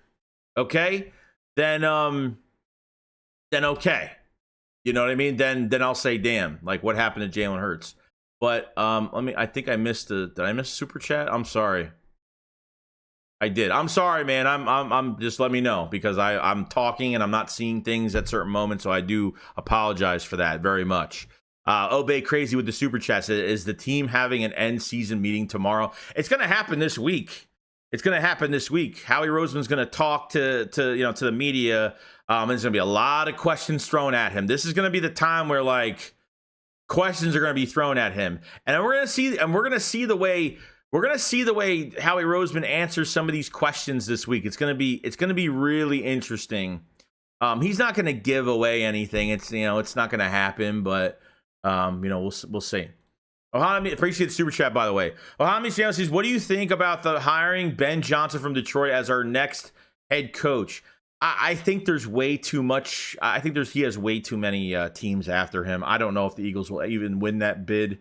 okay, then okay. You know what I mean? Then I'll say, damn, like what happened to Jalen Hurts? But I think I missed did I miss super chat? I'm sorry. I did. I'm sorry, man. I'm just let me know because I'm talking and I'm not seeing things at certain moments, so I do apologize for that very much. Obey Crazy with the super chat says, is the team having an end season meeting tomorrow? It's going to happen this week. It's going to happen this week. Howie Roseman's going to talk to the media. And there's going to be a lot of questions thrown at him. This is going to be the time where like questions are going to be thrown at him, and we're going to see the way Howie Roseman answers some of these questions this week. It's going to be really interesting. He's not going to give away anything. It's not going to happen, but we'll see. Ohana, appreciate the super chat, by the way. Ohana says, what do you think about the hiring Ben Johnson from Detroit as our next head coach? I think there's way too much. I think he has way too many teams after him. I don't know if the Eagles will even win that bid.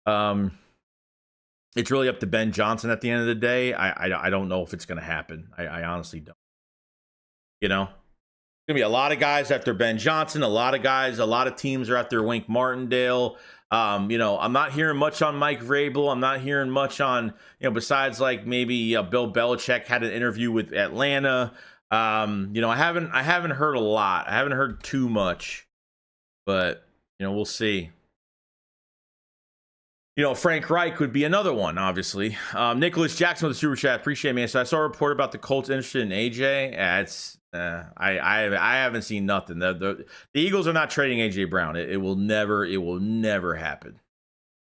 It's really up to Ben Johnson at the end of the day. I don't know if it's going to happen. I honestly don't. Going to be a lot of guys after Ben Johnson. A lot of teams are after Wink Martindale. I'm not hearing much on Mike Vrabel. I'm not hearing much on, besides like maybe Bill Belichick had an interview with Atlanta. I haven't heard a lot. I haven't heard too much, but we'll see. Frank Reich would be another one, obviously. Nicholas Jackson with the super chat. Appreciate it, man. So I saw a report about the Colts interested in AJ. I haven't seen nothing. The Eagles are not trading AJ Brown. It will never happen.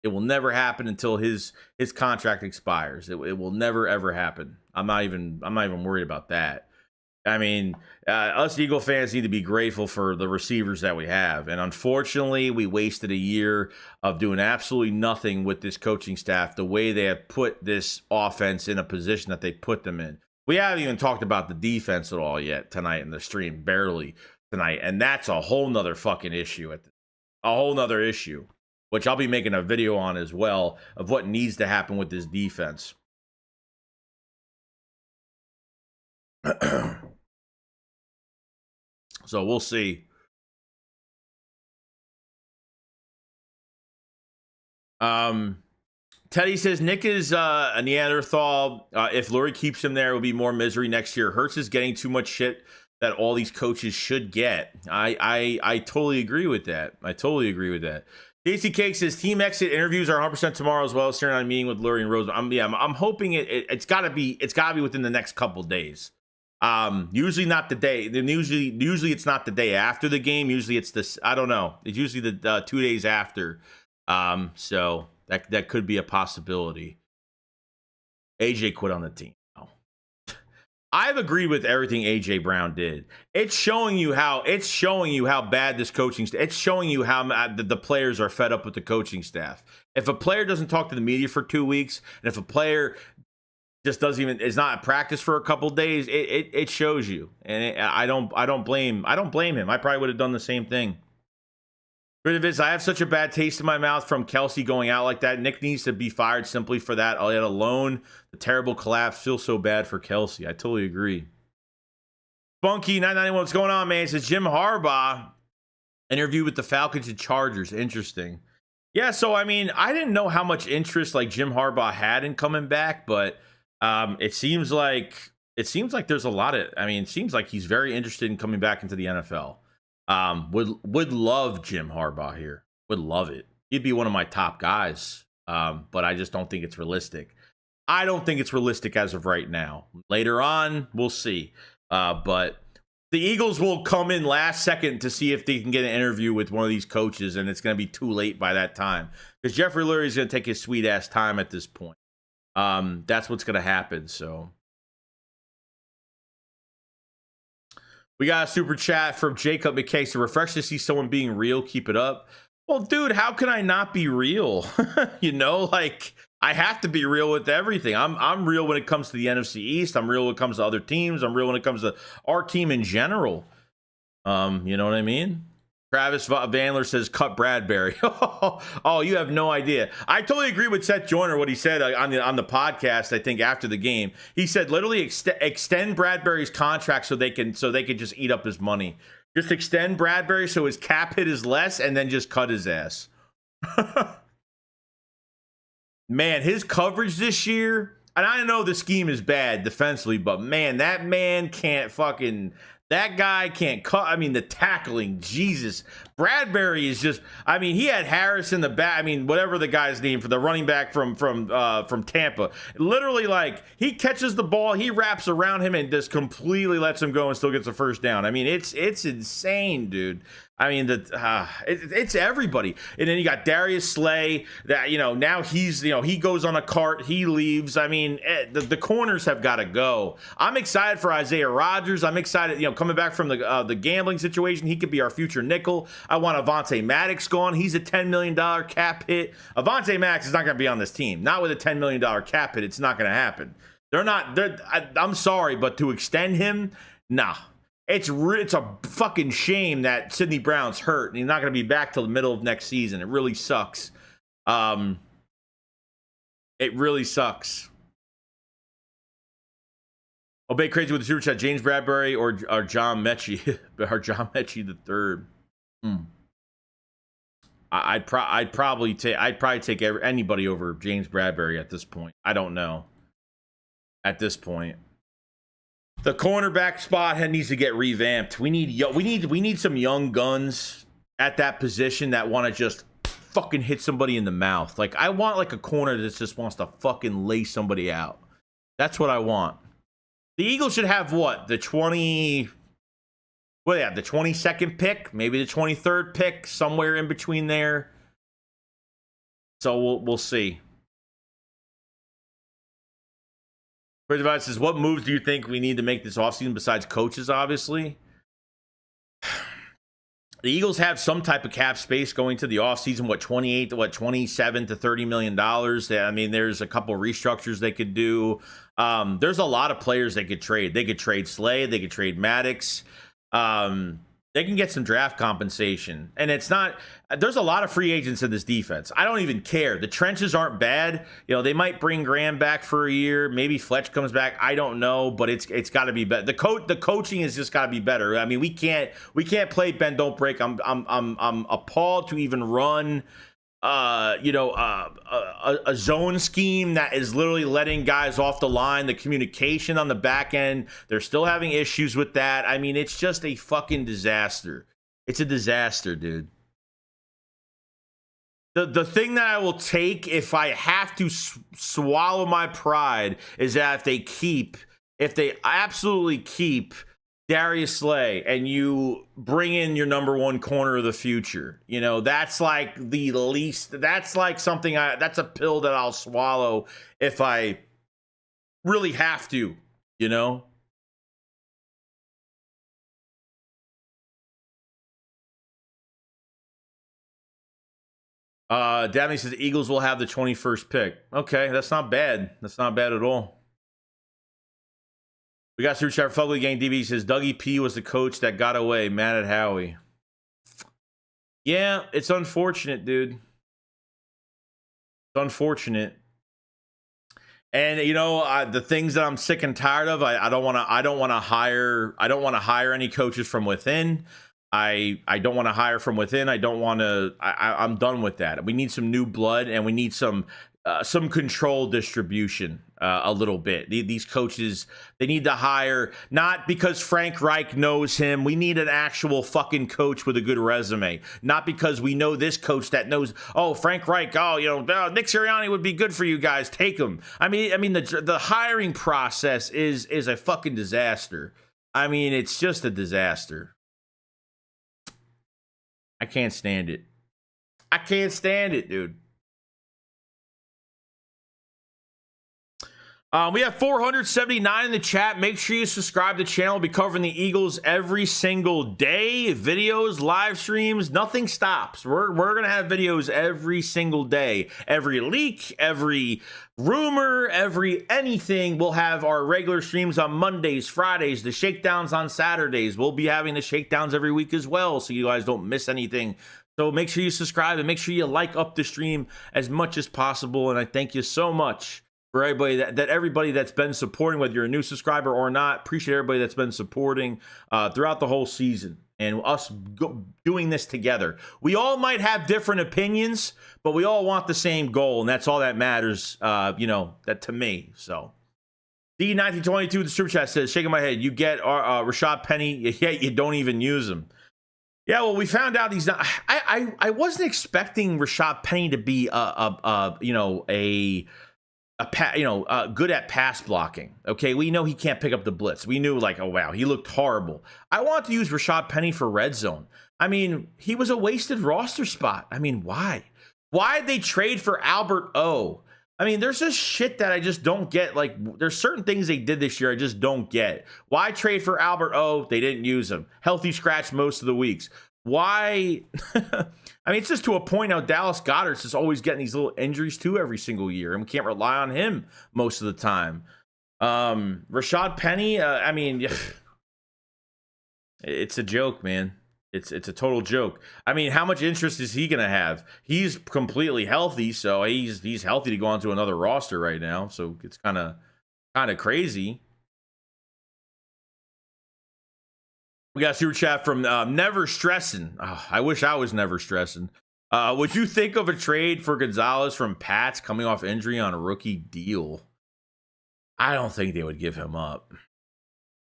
It will never happen until his contract expires. It will never ever happen. I'm not even worried about that. I mean, us Eagle fans need to be grateful for the receivers that we have. And unfortunately, we wasted a year of doing absolutely nothing with this coaching staff, the way they have put this offense in a position that they put them in. We haven't even talked about the defense at all yet tonight in the stream, barely tonight. And that's a whole nother fucking issue. A whole nother issue, which I'll be making a video on as well, of what needs to happen with this defense. So we'll see. Teddy says Nick is a Neanderthal. If Lurie keeps him there, it will be more misery next year. Hurts is getting too much shit that all these coaches should get. I totally agree with that. Daisy Cake says team exit interviews are 100% tomorrow as well as Sirianni meeting with Lurie and Roseman. I'm hoping it's got to be within the next couple days. Usually not the day. Then usually it's not the day after the game. Usually it's this. I don't know. It's usually the 2 days after. So that could be a possibility. AJ quit on the team. No. I've agreed with everything AJ Brown did. It's showing you how bad this coaching. It's showing you how the players are fed up with the coaching staff. If a player doesn't talk to the media for 2 weeks, and if a player just is not at practice for a couple days, it shows you. And I don't blame him. I probably would have done the same thing. I have such a bad taste in my mouth from Kelsey going out like that. Nick needs to be fired simply for that. Let alone the terrible collapse. Feel so bad for Kelsey. I totally agree. Funky 991, what's going on, man? It says Jim Harbaugh interview with the Falcons and Chargers. Interesting. Yeah, so I mean, I didn't know how much interest like Jim Harbaugh had in coming back, but it seems like there's a lot of. I mean, it seems like he's very interested in coming back into the NFL. Would love Jim Harbaugh here. Would love it. He'd be one of my top guys. But I just don't think it's realistic. I don't think it's realistic as of right now. Later on, we'll see. But the Eagles will come in last second to see if they can get an interview with one of these coaches, and it's going to be too late by that time because Jeffrey Lurie is going to take his sweet ass time at this point. That's what's going to happen. So. We got a super chat from Jacob McKay. So refresh to see someone being real. Keep it up. Well, dude, how can I not be real? Like I have to be real with everything. I'm real when it comes to the NFC East. I'm real when it comes to other teams. I'm real when it comes to our team in general. You know what I mean? Travis Vandler says, cut Bradbury. Oh, you have no idea. I totally agree with Seth Joyner, what he said on the podcast, I think, after the game. He said, literally extend Bradbury's contract so they can just eat up his money. Just extend Bradbury so his cap hit is less and then just cut his ass. Man, his coverage this year, and I know the scheme is bad defensively, but man, that man can't fucking... That guy can't cut. I mean, the tackling, Jesus. Bradbury is just, I mean, he had Harris in the back. I mean, whatever the guy's name for the running back from Tampa. Literally, like, he catches the ball, he wraps around him and just completely lets him go and still gets a first down. I mean, it's insane, dude. I mean, it's everybody. And then you got Darius Slay that, now he's, he goes on a cart, he leaves. I mean, the corners have got to go. I'm excited for Isaiah Rodgers. I'm excited, coming back from the gambling situation. He could be our future nickel. I want Avonte Maddox gone. He's a $10 million cap hit. Avonte Maddox is not going to be on this team. Not with a $10 million cap hit. It's not going to happen. I'm sorry, but to extend him, nah. It's a fucking shame that Sidney Brown's hurt and he's not going to be back till the middle of next season. It really sucks. It really sucks. Obey Crazy with the super chat. James Bradbury or John Mechie or John Mechie the third. I'd probably take anybody over James Bradbury at this point. I don't know. At this point. The cornerback spot needs to get revamped. We need some young guns at that position that want to just fucking hit somebody in the mouth. Like, I want like a corner that just wants to fucking lay somebody out. That's what I want. The Eagles should have what? The 22nd pick, maybe the 23rd pick, somewhere in between there. So we'll see. Device says, what moves do you think we need to make this offseason besides coaches, obviously? The Eagles have some type of cap space going to the offseason, 27 to $30 million. I mean, there's a couple restructures they could do. There's a lot of players they could trade. They could trade Slay. They could trade Maddox. They can get some draft compensation. And there's a lot of free agents in this defense. I don't even care. The trenches aren't bad. They might bring Graham back for a year. Maybe Fletch comes back. I don't know, but it's got to be better. The coaching has just got to be better. I mean, we can't play bend don't break. I'm appalled to even run a zone scheme that is literally letting guys off the line. The communication on the back end, they're still having issues with that. I mean, it's just a fucking disaster. It's a disaster, dude. The thing that I will take if I have to swallow my pride is that if they absolutely keep Darius Slay and you bring in your number one corner of the future, that's like the least, that's like something that's a pill that I'll swallow if I really have to, Dabney says the Eagles will have the 21st pick. Okay, that's not bad. That's not bad at all. We got Super Chat Fugly Gang DB says Dougie P was the coach that got away, mad at Howie. Yeah, it's unfortunate, dude. It's unfortunate. And the things that I'm sick and tired of, I don't want to hire any coaches from within. I don't want to hire from within. I'm done with that. We need some new blood and we need some control distribution a little bit. These coaches, they need to hire, not because Frank Reich knows him. We need an actual fucking coach with a good resume. Not because we know this coach that knows, Frank Reich, Nick Sirianni would be good for you guys. Take him. I mean, the hiring process is a fucking disaster. I mean, it's just a disaster. I can't stand it. I can't stand it, dude. We have 479 in the chat. Make sure you subscribe to the channel. We'll be covering the Eagles every single day. Videos, live streams, nothing stops. We're going to have videos every single day. Every leak, every rumor, every anything. We'll have our regular streams on Mondays, Fridays, the shakedowns on Saturdays. We'll be having the shakedowns every week as well, so you guys don't miss anything. So make sure you subscribe and make sure you like up the stream as much as possible. And I thank you so much for everybody everybody that's been supporting, whether you're a new subscriber or not. Appreciate everybody that's been supporting throughout the whole season and us doing this together. We all might have different opinions, but we all want the same goal, and that's all that matters, that to me. So D1922 the super chat says, shaking my head, you get Rashad Penny, yet you don't even use him. Yeah, well, we found out he's not. I wasn't expecting Rashad Penny to be good at pass blocking. Okay, we know he can't pick up the blitz. We knew, like, oh wow, he looked horrible. I want to use Rashad Penny for red zone. I mean, he was a wasted roster spot. I mean, why? Why'd they trade for Albert O? I mean, there's just shit that I just don't get. Like, there's certain things they did this year I just don't get. Why trade for Albert O? They didn't use him. Healthy scratch most of the weeks. Why? I mean, it's just to a point now. Dallas Goedert's just always getting these little injuries too every single year, and we can't rely on him most of the time. Rashad Penny, I mean, it's a joke, man. It's a total joke. I mean, how much interest is he going to have? He's completely healthy, so he's healthy to go onto another roster right now. So it's kind of crazy. We got a super chat from Never Stressing. Oh, I wish I was never stressing. Would you think of a trade for Gonzalez from Pats coming off injury on a rookie deal? I don't think they would give him up.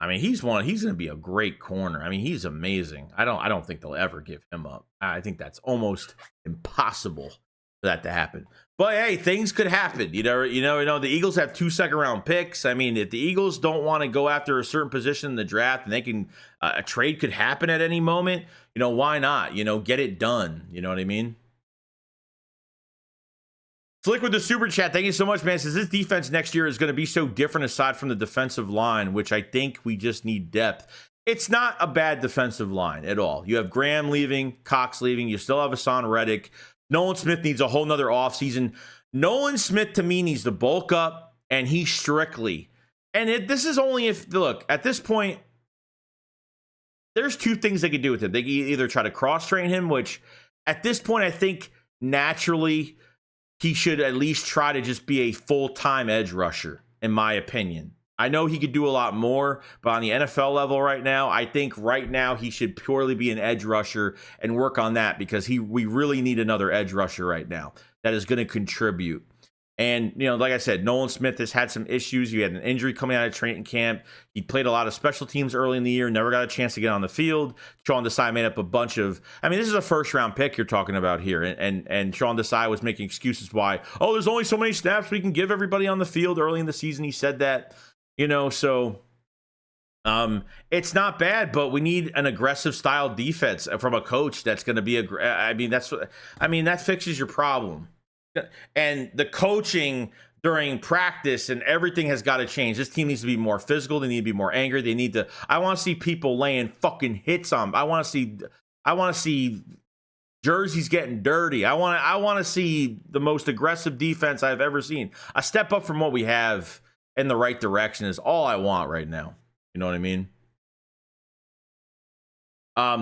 I mean, he's going to be a great corner. I mean, he's amazing. I don't think they'll ever give him up. I think that's almost impossible for that to happen. But hey, things could happen. You know, the Eagles have 2 second-round picks. I mean, if the Eagles don't want to go after a certain position in the draft, and they can, a trade could happen at any moment. You know, why not? You know, get it done. You know what I mean? Flick with the super chat. Thank you so much, man. Says this defense next year is going to be so different aside from the defensive line, which I think we just need depth. It's not a bad defensive line at all. You have Graham leaving, Cox leaving. You still have Hassan Reddick. Nolan Smith needs a whole nother offseason. Nolan Smith, to me, needs to bulk up, and he's strictly. And this is only if, look, at this point, there's 2 things they could do with him. They could either try to cross-train him, which at this point, I think naturally he should at least try to just be a full-time edge rusher, in my opinion. I know he could do a lot more, but on the NFL level right now, I think right now he should purely be an edge rusher and work on that, because we really need another edge rusher right now that is going to contribute. And, you know, like I said, Nolan Smith has had some issues. He had an injury coming out of training camp. He played a lot of special teams early in the year, never got a chance to get on the field. Sean Desai made up a bunch of, I mean, this is a first-round pick you're talking about here. And Sean Desai was making excuses why, oh, there's only so many snaps we can give everybody on the field early in the season. He said that, you know, so it's not bad, but we need an aggressive style defense from a coach that's going to be, that fixes your problem. And the coaching during practice and everything has got to change. This team needs to be more physical. They need to be more angry. I want to see people laying fucking hits on. I want to see jerseys getting dirty. I want to see the most aggressive defense I've ever seen. A step up from what we have in the right direction is all I want right now. You know what I mean?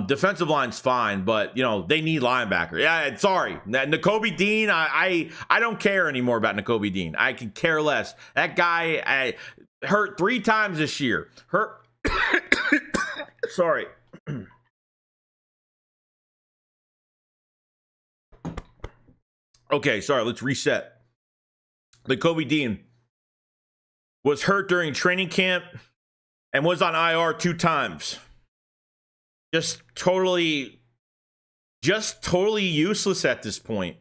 Defensive line's fine, but you know they need linebacker. Yeah, sorry, Nakobe Dean. I don't care anymore about Nakobe Dean. I could care less. That guy hurt 3 times this year. Hurt. Sorry. Okay, sorry. Let's reset. Nakobe Dean was hurt during training camp and was on IR 2 times. Just totally useless at this point.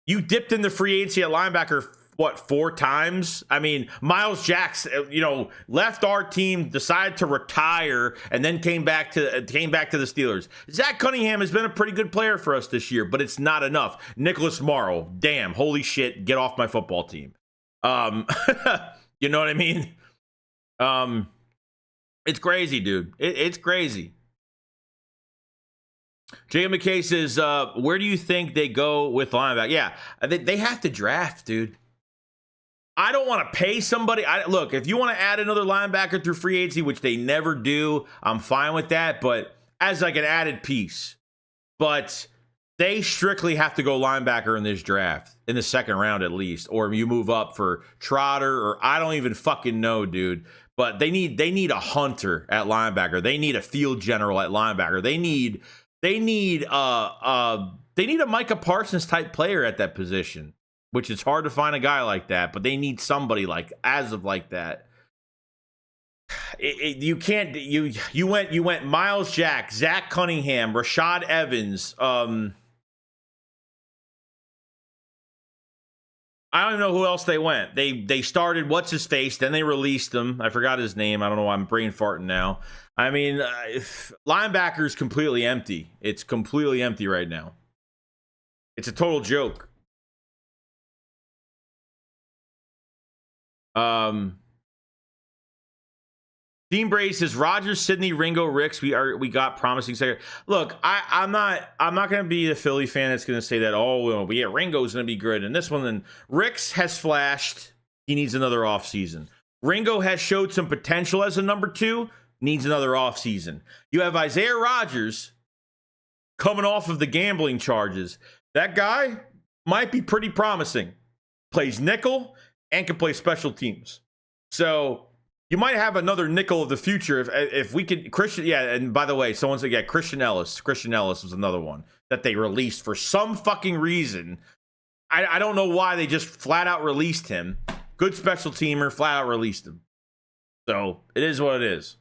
You dipped in the free agency at linebacker, what, 4 times? I mean, Miles Jacks, left our team, decided to retire, and then came back to the Steelers. Zach Cunningham has been a pretty good player for us this year, but it's not enough. Nicholas Morrow, damn, holy shit, get off my football team. You know what I mean? It's crazy, dude. It's crazy. Jacob McKay says, where do you think they go with linebacker? Yeah, they have to draft, dude. I don't want to pay somebody. Look, if you want to add another linebacker through free agency, which they never do, I'm fine with that, but as like an added piece. But they strictly have to go linebacker in this draft, in the 2nd round at least, or you move up for Trotter, or I don't even fucking know, dude. But they need a hunter at linebacker. They need a field general at linebacker. They need a Micah Parsons type player at that position, which is hard to find a guy like that, but they need somebody like that. You can't. You went Miles Jack, Zach Cunningham, Rashad Evans. I don't even know who else they went. They started what's his face, then they released him. I forgot his name. I don't know why I'm brain farting now. I mean, linebacker is completely empty. It's completely empty right now. It's a total joke. Dean Brady says Rodgers, Sidney, Ringo, Ricks. We got promising second. Look, I'm not going to be a Philly fan that's going to say that. Oh, well, yeah, Ringo's going to be good. And this one, then Ricks has flashed. He needs another offseason. Ringo has showed some potential as a number 2. Needs another offseason. You have Isaiah Rodgers coming off of the gambling charges. That guy might be pretty promising. Plays nickel and can play special teams. So you might have another nickel of the future if we could. Christian, yeah. And by the way, someone said, yeah, Christian Ellis was another one that they released for some fucking reason. I don't know why they just flat out released him. Good special teamer, flat out released him. So it is what it is.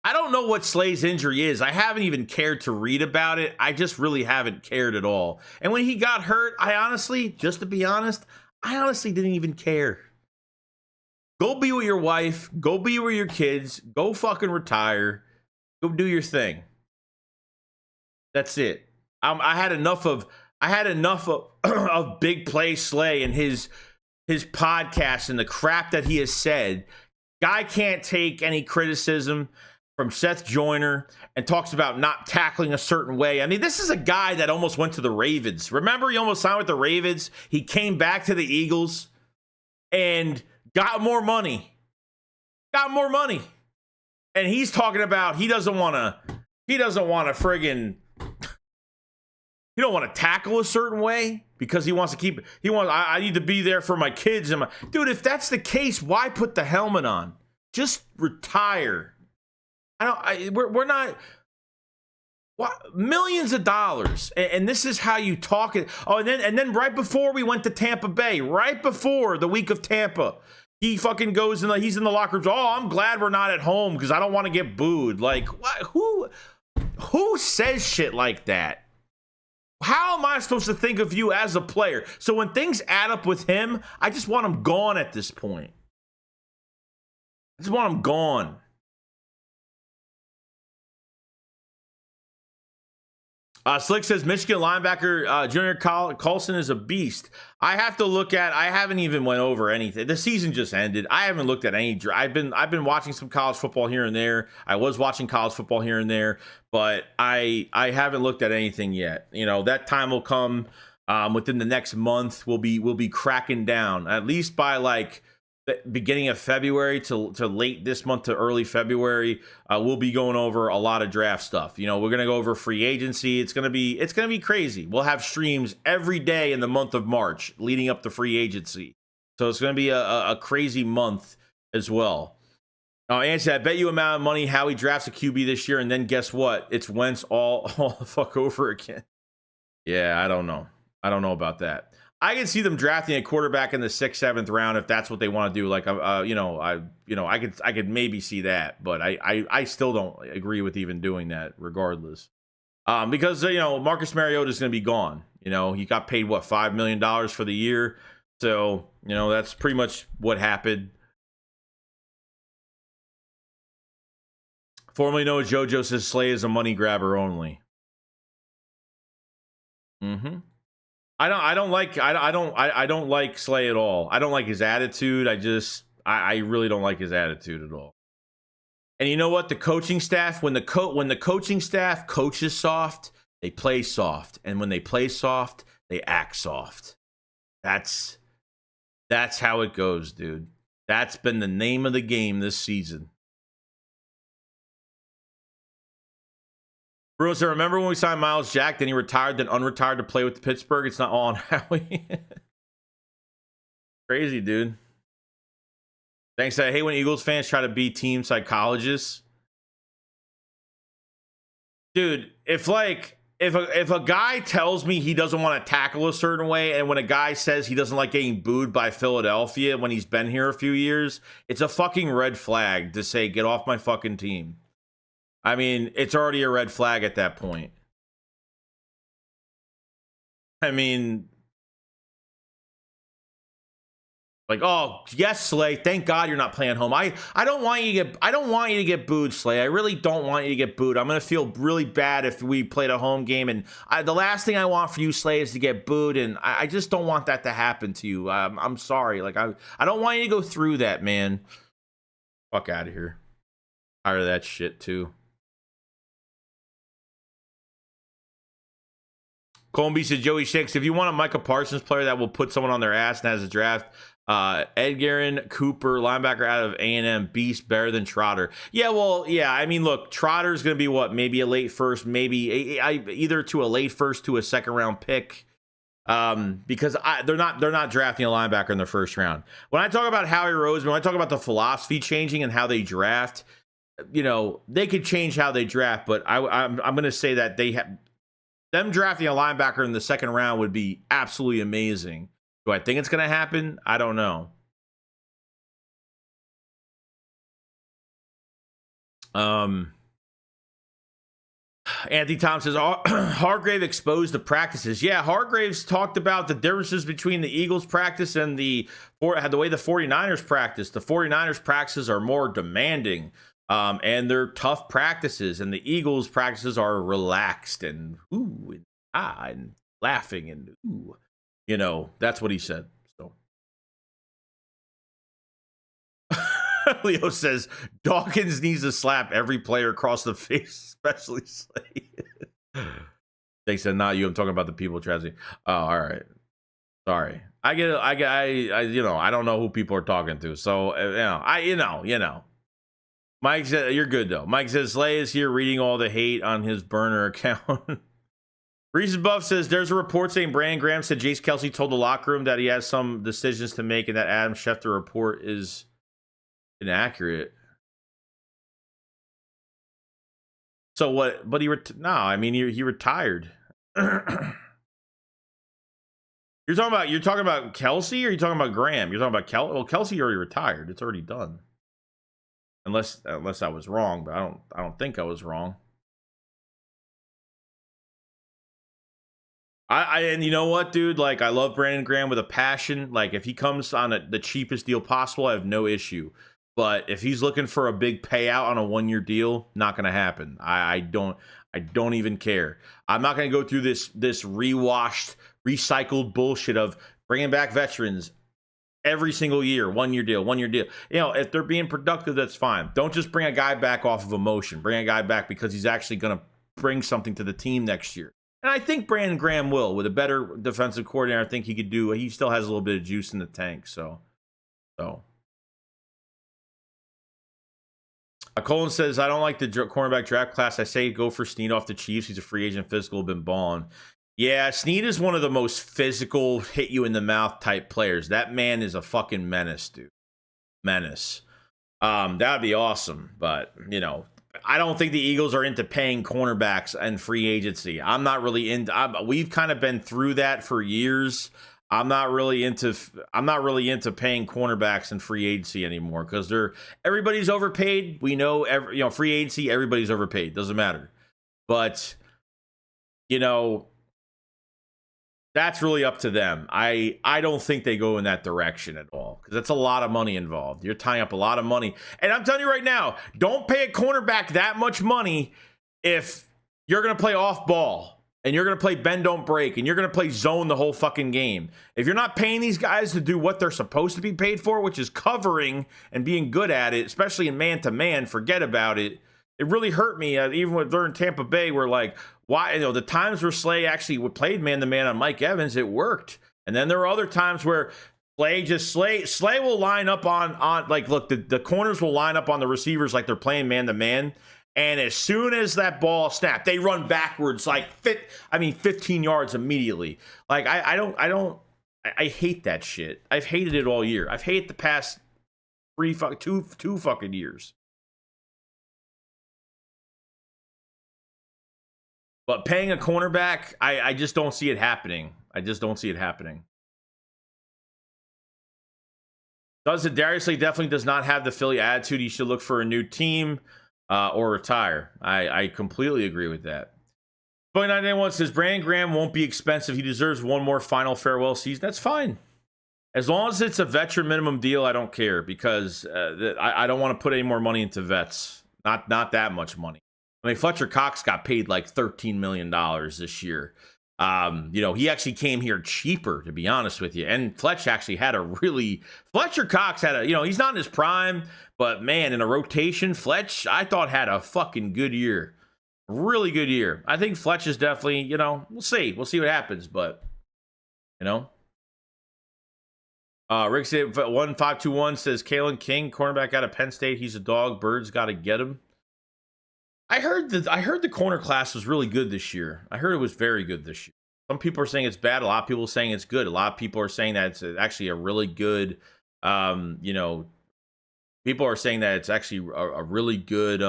I don't know what Slay's injury is. I haven't even cared to read about it. I just really haven't cared at all. And when he got hurt, I honestly didn't even care. Go be with your wife. Go be with your kids. Go fucking retire. Go do your thing. That's it. I had enough of of Big Play Slay and his podcast and the crap that he has said. Guy can't take any criticism from Seth Joyner and talks about not tackling a certain way. I mean, this is a guy that almost went to the Ravens. Remember, he almost signed with the Ravens. He came back to the Eagles and got more money. And he's talking about he doesn't want to friggin', he don't want to tackle a certain way because he wants to keep, I need to be there for my kids. Dude, if that's the case, why put the helmet on? Just retire. We're not, millions of dollars, and this is how you talk it. Oh, and then right before we went to Tampa Bay, right before the week of Tampa, he fucking goes he's in the locker room. Oh, I'm glad we're not at home because I don't want to get booed. Like, what? Who says shit like that? How am I supposed to think of you as a player? So when things add up with him, I just want him gone at this point. I just want him gone. Slick says Michigan linebacker Junior Colson is a beast. I haven't even went over anything. The season just ended. I haven't looked at any. I've been watching some college football here and there. I was watching college football here and there, but I haven't looked at anything yet. You know, that time will come within the next month. We'll be cracking down at least by like the beginning of February to late this month to early February. We'll be going over a lot of draft stuff. You know, we're gonna go over free agency. It's gonna be crazy. We'll have streams every day in the month of March leading up to free agency. So it's gonna be a crazy month as well. Anthony, I bet you amount of money Howie drafts a QB this year, and then guess what? It's Wentz all the fuck over again. Yeah, I don't know about that. I can see them drafting a quarterback in the 6th, 7th round if that's what they want to do. Like, I could maybe see that, but I still don't agree with even doing that, regardless, because Marcus Mariota is going to be gone. You know, he got paid $5 million for the year, so that's pretty much what happened. Formerly known as JoJo says Slay is a money grabber only. Mm-hmm. I don't like Slay at all. I don't like his attitude. I really don't like his attitude at all. And you know what? The coaching staff, when the coaching staff coaches soft, they play soft, and when they play soft, they act soft. That's how it goes, dude. That's been the name of the game this season. Bruce, I remember when we signed Miles Jack, then he retired, then unretired to play with the Pittsburgh. It's not all on Howie. Crazy, dude. Thanks. I hate when Eagles fans try to be team psychologists. Dude, if if a guy tells me he doesn't want to tackle a certain way, and when a guy says he doesn't like getting booed by Philadelphia when he's been here a few years, it's a fucking red flag to say, get off my fucking team. I mean, it's already a red flag at that point. I mean, like, oh yes, Slay. Thank God you're not playing home. I don't want you to get booed, Slay. I really don't want you to get booed. I'm gonna feel really bad if we played a home game, and the last thing I want for you, Slay, is to get booed, and I just don't want that to happen to you. I'm sorry. Like I don't want you to go through that, man. Fuck out of here. Tired of that shit too. Colby said, Joey Shakes, if you want a Micah Parsons player that will put someone on their ass and has a draft, Edgerrin Cooper, linebacker out of A&M, beast, better than Trotter. Yeah, well, yeah, I mean, look, Trotter's going to be what, maybe a late first, maybe either to a late first to a second round pick, because they're not drafting a linebacker in the first round. When I talk about Howie Roseman, when I talk about the philosophy changing and how they draft, you know, they could change how they draft, but I'm going to say that them drafting a linebacker in the second round would be absolutely amazing. Do I think it's going to happen? I don't know. Anthony Thompson says, Hargrave exposed the practices. Yeah, Hargrave's talked about the differences between the Eagles practice and the way the 49ers practice. The 49ers practices are more demanding. And they're tough practices, and the Eagles practices are relaxed and ooh and laughing and ooh, you know, that's what he said. So Leo says Dawkins needs to slap every player across the face, especially Slade. They said not you. I'm talking about the people tragedy. Oh, all right. Sorry. I get it. I you know, I don't know who people are talking to. So you know. Mike said, you're good, though. Mike says, Slay is here reading all the hate on his burner account. Reese's Buff says, there's a report saying Brandon Graham said Jace Kelce told the locker room that he has some decisions to make and that Adam Schefter report is inaccurate. So what? But he retired. You're talking about Kelce, or you're talking about Graham? You're talking about Kelce. Well, Kelce already retired. It's already done. Unless I was wrong, but I don't think I was wrong. And you know what, dude? Like, I love Brandon Graham with a passion. Like, if he comes on the cheapest deal possible, I have no issue. But if he's looking for a big payout on a 1-year deal, not gonna happen. I don't even care. I'm not gonna go through this rewashed, recycled bullshit of bringing back veterans every single year, 1-year deal. You know, if they're being productive, that's fine. Don't just bring a guy back off of emotion. Bring a guy back because he's actually going to bring something to the team next year. And I think Brandon Graham will. With a better defensive coordinator, I think he could do. He still has a little bit of juice in the tank. So. Colin says, I don't like the cornerback draft class. I say go for Snead off the Chiefs. He's a free agent, physical, been balling. Yeah, Snead is one of the most physical, hit you in the mouth type players. That man is a fucking menace, dude. Menace. That'd be awesome. But, you know, I don't think the Eagles are into paying cornerbacks and free agency. I'm not really into. We've kind of been through that for years. I'm not really into paying cornerbacks and free agency anymore because everybody's overpaid. We know free agency, everybody's overpaid. Doesn't matter. But, you know, that's really up to them. I don't think they go in that direction at all because that's a lot of money involved. You're tying up a lot of money. And I'm telling you right now, don't pay a cornerback that much money if you're going to play off ball and you're going to play bend, don't break, and you're going to play zone the whole fucking game. If you're not paying these guys to do what they're supposed to be paid for, which is covering and being good at it, especially in man-to-man, forget about it. It really hurt me, even when they're in Tampa Bay, where like, why, you know, the times where Slay actually played man-to-man on Mike Evans, it worked. And then there were other times where Slay will line up on like, look, the corners will line up on the receivers like they're playing man-to-man. And as soon as that ball snapped, they run backwards like 15 yards immediately. Like, I hate that shit. I've hated it all year. I've hated the past two fucking years. But paying a cornerback, I just don't see it happening. I just don't see it happening. Darius Slay definitely does not have the Philly attitude. He should look for a new team or retire. I completely agree with that. 2991 says Brandon Graham won't be expensive. He deserves one more final farewell season. That's fine. As long as it's a veteran minimum deal, I don't care, because I don't want to put any more money into vets. Not that much money. I mean, Fletcher Cox got paid like $13 million this year. He actually came here cheaper, to be honest with you. And Fletcher Cox had he's not in his prime, but man, in a rotation, Fletch, I thought had a fucking good year. Really good year. I think Fletch is definitely, we'll see. We'll see what happens, but, Rick said 1521 says Kalen King, cornerback out of Penn State. He's a dog. Birds got to get him. I heard the corner class was really good this year. I heard it was very good this year. Some people are saying it's bad. A lot of people are saying it's good. A lot of people are saying that it's actually a really good, people are saying that it's actually a really good,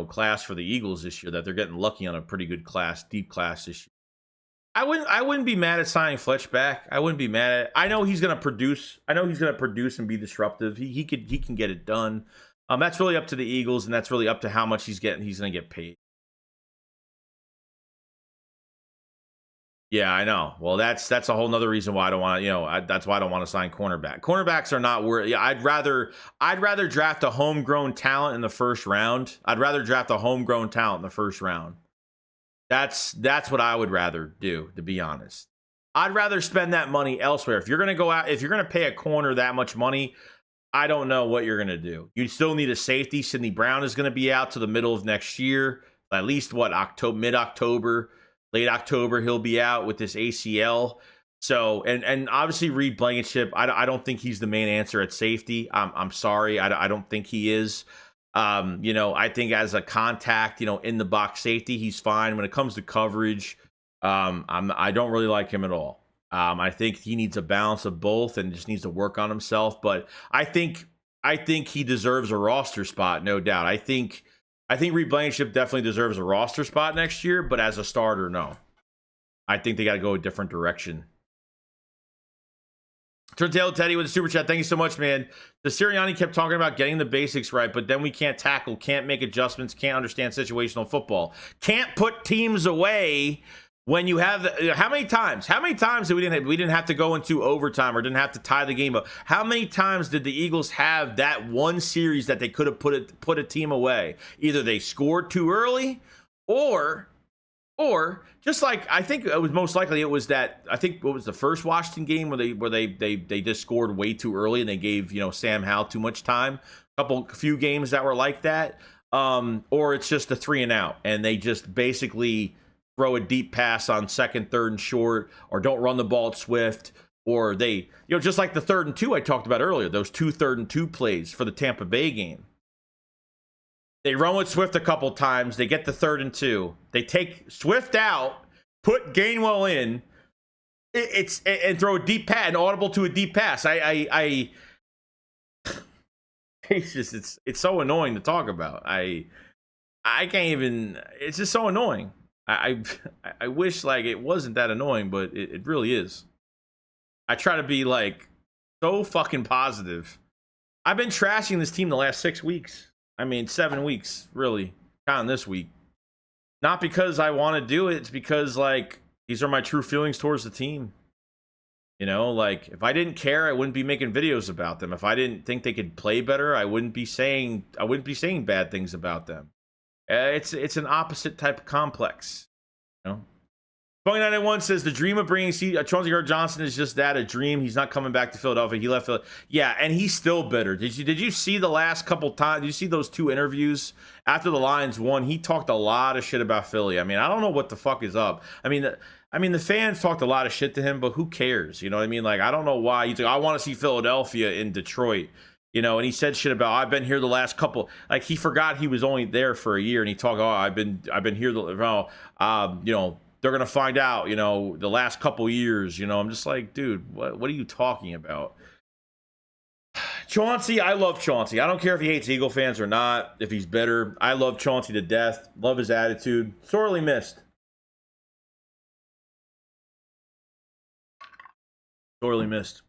class for the Eagles this year, that they're getting lucky on a pretty good class, deep class this year. I wouldn't be mad at signing Fletch back. I wouldn't be mad at it. I know he's going to produce. I know he's going to produce and be disruptive. He can get it done. That's really up to the Eagles, and that's really up to how much he's going to get paid. Yeah, I know. Well, that's a whole nother reason why I don't want to, that's why I don't want to sign cornerback. Cornerbacks are not worth. Yeah, I'd rather draft a homegrown talent in the first round. That's what I would rather do, to be honest. I'd rather spend that money elsewhere. If you're going to pay a corner that much money, I don't know what you're going to do. You still need a safety. Sidney Brown is going to be out to the middle of next year. At least mid-October, late October, he'll be out with this ACL. So, and obviously Reed Blankenship, I don't think he's the main answer at safety. I'm sorry. I don't think he is. I think as a contact, in the box safety, he's fine. When it comes to coverage, I don't really like him at all. I think he needs a balance of both and just needs to work on himself. But I think he deserves a roster spot, no doubt. I think Reed Blankenship definitely deserves a roster spot next year, but as a starter, no. I think they got to go a different direction. Turntail Teddy with a super chat. Thank you so much, man. The Sirianni kept talking about getting the basics right, but then we can't tackle, can't make adjustments, can't understand situational football, can't put teams away. When you have how many times did we didn't have to go into overtime or didn't have to tie the game up? How many times did the Eagles have that one series that they could have put a team away? Either they scored too early, or just like I think it was most likely it was that I think what was the first Washington game where they just scored way too early and they gave Sam Howell too much time. A few games that were like that, or it's just a 3 and out and they just basically throw a deep pass on second, third, and short, or don't run the ball at Swift, or they, just like the 3rd and 2 I talked about earlier, those 2 3rd and 2 plays for the Tampa Bay game. They run with Swift a couple times, they get the 3rd and 2, they take Swift out, put Gainwell in, and throw a deep pass, an audible to a deep pass. It's so annoying to talk about. I can't even. It's just so annoying. I wish like it wasn't that annoying, but it really is. I try to be like so fucking positive. I've been trashing this team the last 6 weeks. I mean, 7 weeks, really, counting this week. Not because I want to do it. It's because like these are my true feelings towards the team. Like if I didn't care, I wouldn't be making videos about them. If I didn't think they could play better, I wouldn't be saying bad things about them. It's an opposite type of complex. 2991 says the dream of bringing Chauncey Gardner-Johnson is just that, a dream. He's not coming back to Philadelphia. He left Philadelphia. Yeah, and he's still bitter. Did you see the last couple times? Did you see those 2 interviews after the Lions won? He talked a lot of shit about Philly. I mean, I don't know what the fuck is up. I mean, the fans talked a lot of shit to him, but who cares? You know what I mean? Like, I don't know why. He's like, I want to see Philadelphia in Detroit. And he said shit about, I've been here the last couple, like he forgot he was only there for a year, and he talked, I've been here, they're going to find out, the last couple years, I'm just like, dude, what are you talking about? Chauncey, I love Chauncey. I don't care if he hates Eagle fans or not, if he's bitter. I love Chauncey to death. Love his attitude. Sorely missed. Sorely missed.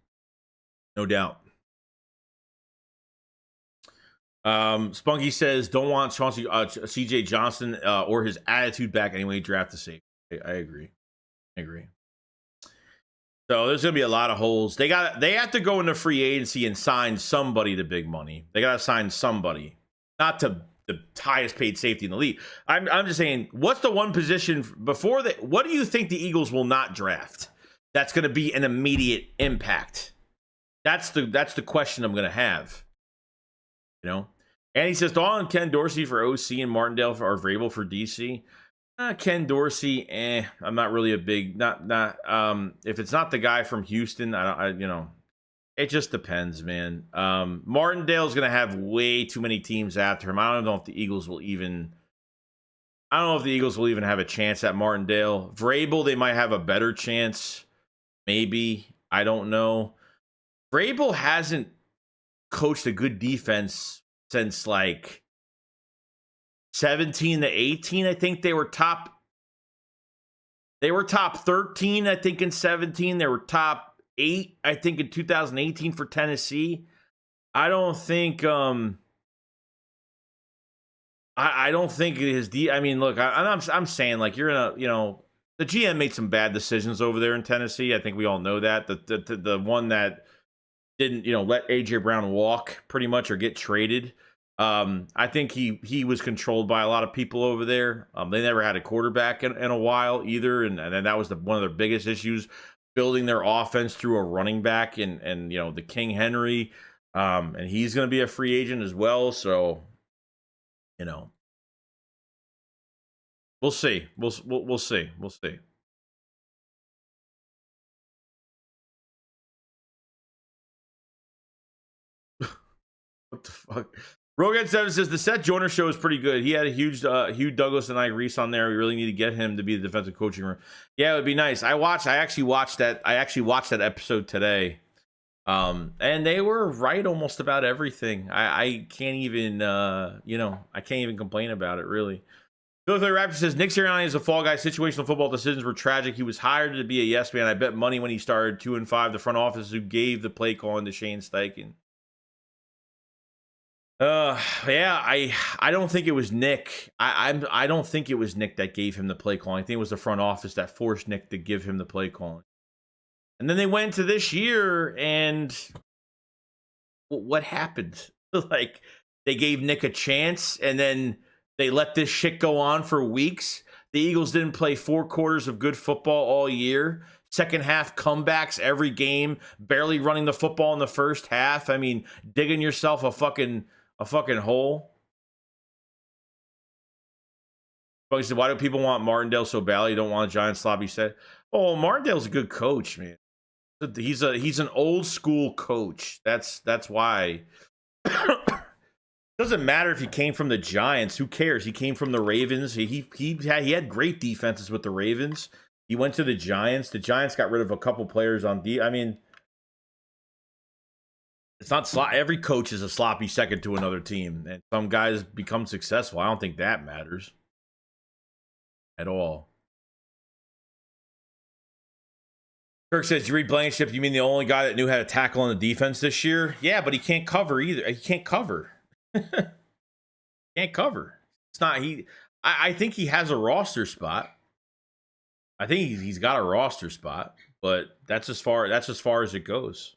No doubt. Spunky says, don't want Chauncey, CJ Johnson or his attitude back anyway. Draft the safety. I agree. So there's gonna be a lot of holes. They have to go into free agency and sign somebody to big money. They gotta sign somebody, not to the highest paid safety in the league. I'm just saying, what's the one position before that? What do you think the Eagles will not draft? That's gonna be an immediate impact. That's the question I'm gonna have. You know, and he says Dahl and Ken Dorsey for OC and Martindale for Vrabel for DC. Ken Dorsey, I'm not really a big not if it's not the guy from Houston, it just depends, man. Martindale's gonna have way too many teams after him. I don't know if the Eagles will even have a chance at Martindale. Vrabel, they might have a better chance, maybe. I don't know. Vrabel hasn't coached a good defense since like 17 to 18. I think they were top 13, I think, in 17. They were top 8, I think, in 2018 for Tennessee. I don't think I don't think his I mean, look, I'm saying, like, you're in a, the GM made some bad decisions over there in Tennessee. I think we all know that. The one that didn't, let AJ Brown walk pretty much or get traded. I think he was controlled by a lot of people over there. They never had a quarterback in a while either, and that was one of their biggest issues, building their offense through a running back and the King Henry, and he's going to be a free agent as well. So, we'll see. We'll see. We'll see. What the fuck? Rogan 7 says the Seth Joyner show is pretty good. He had a huge Hugh Douglas and Reese on there. We really need to get him to be the defensive coaching room. Yeah, it would be nice. I actually watched that episode today. And they were right almost about everything. I can't even I can't even complain about it, really. Philly Raptor says Nick Sirianni is a fall guy. Situational football decisions were tragic. He was hired to be a yes man. I bet money when he started 2-5. The front office who gave the play calling to Shane Steichen. Yeah, I don't think it was Nick. I don't think it was Nick that gave him the play calling. I think it was the front office that forced Nick to give him the play calling. And then they went to this year, and what happened? Like, they gave Nick a chance, and then they let this shit go on for weeks. The Eagles didn't play 4 quarters of good football all year. Second half comebacks every game, barely running the football in the first half. I mean, digging yourself a fucking hole. He said, why do people want Martindale so badly? You don't want a giant sloppy set. Oh, Martindale's a good coach, man. He's an old school coach. That's why. Doesn't matter if he came from the Giants. Who cares? He came from the Ravens. He had great defenses with the Ravens. He went to the Giants. The Giants got rid of a couple players on D. I mean, it's not every coach is a sloppy second to another team, and some guys become successful. I don't think that matters at all. Kirk says, you read Blankenship, you mean the only guy that knew how to tackle on the defense this year? Yeah, but he can't cover either. He can't cover. Can't cover. It's not he. I think he has a roster spot. I think he's got a roster spot, but that's as far as it goes.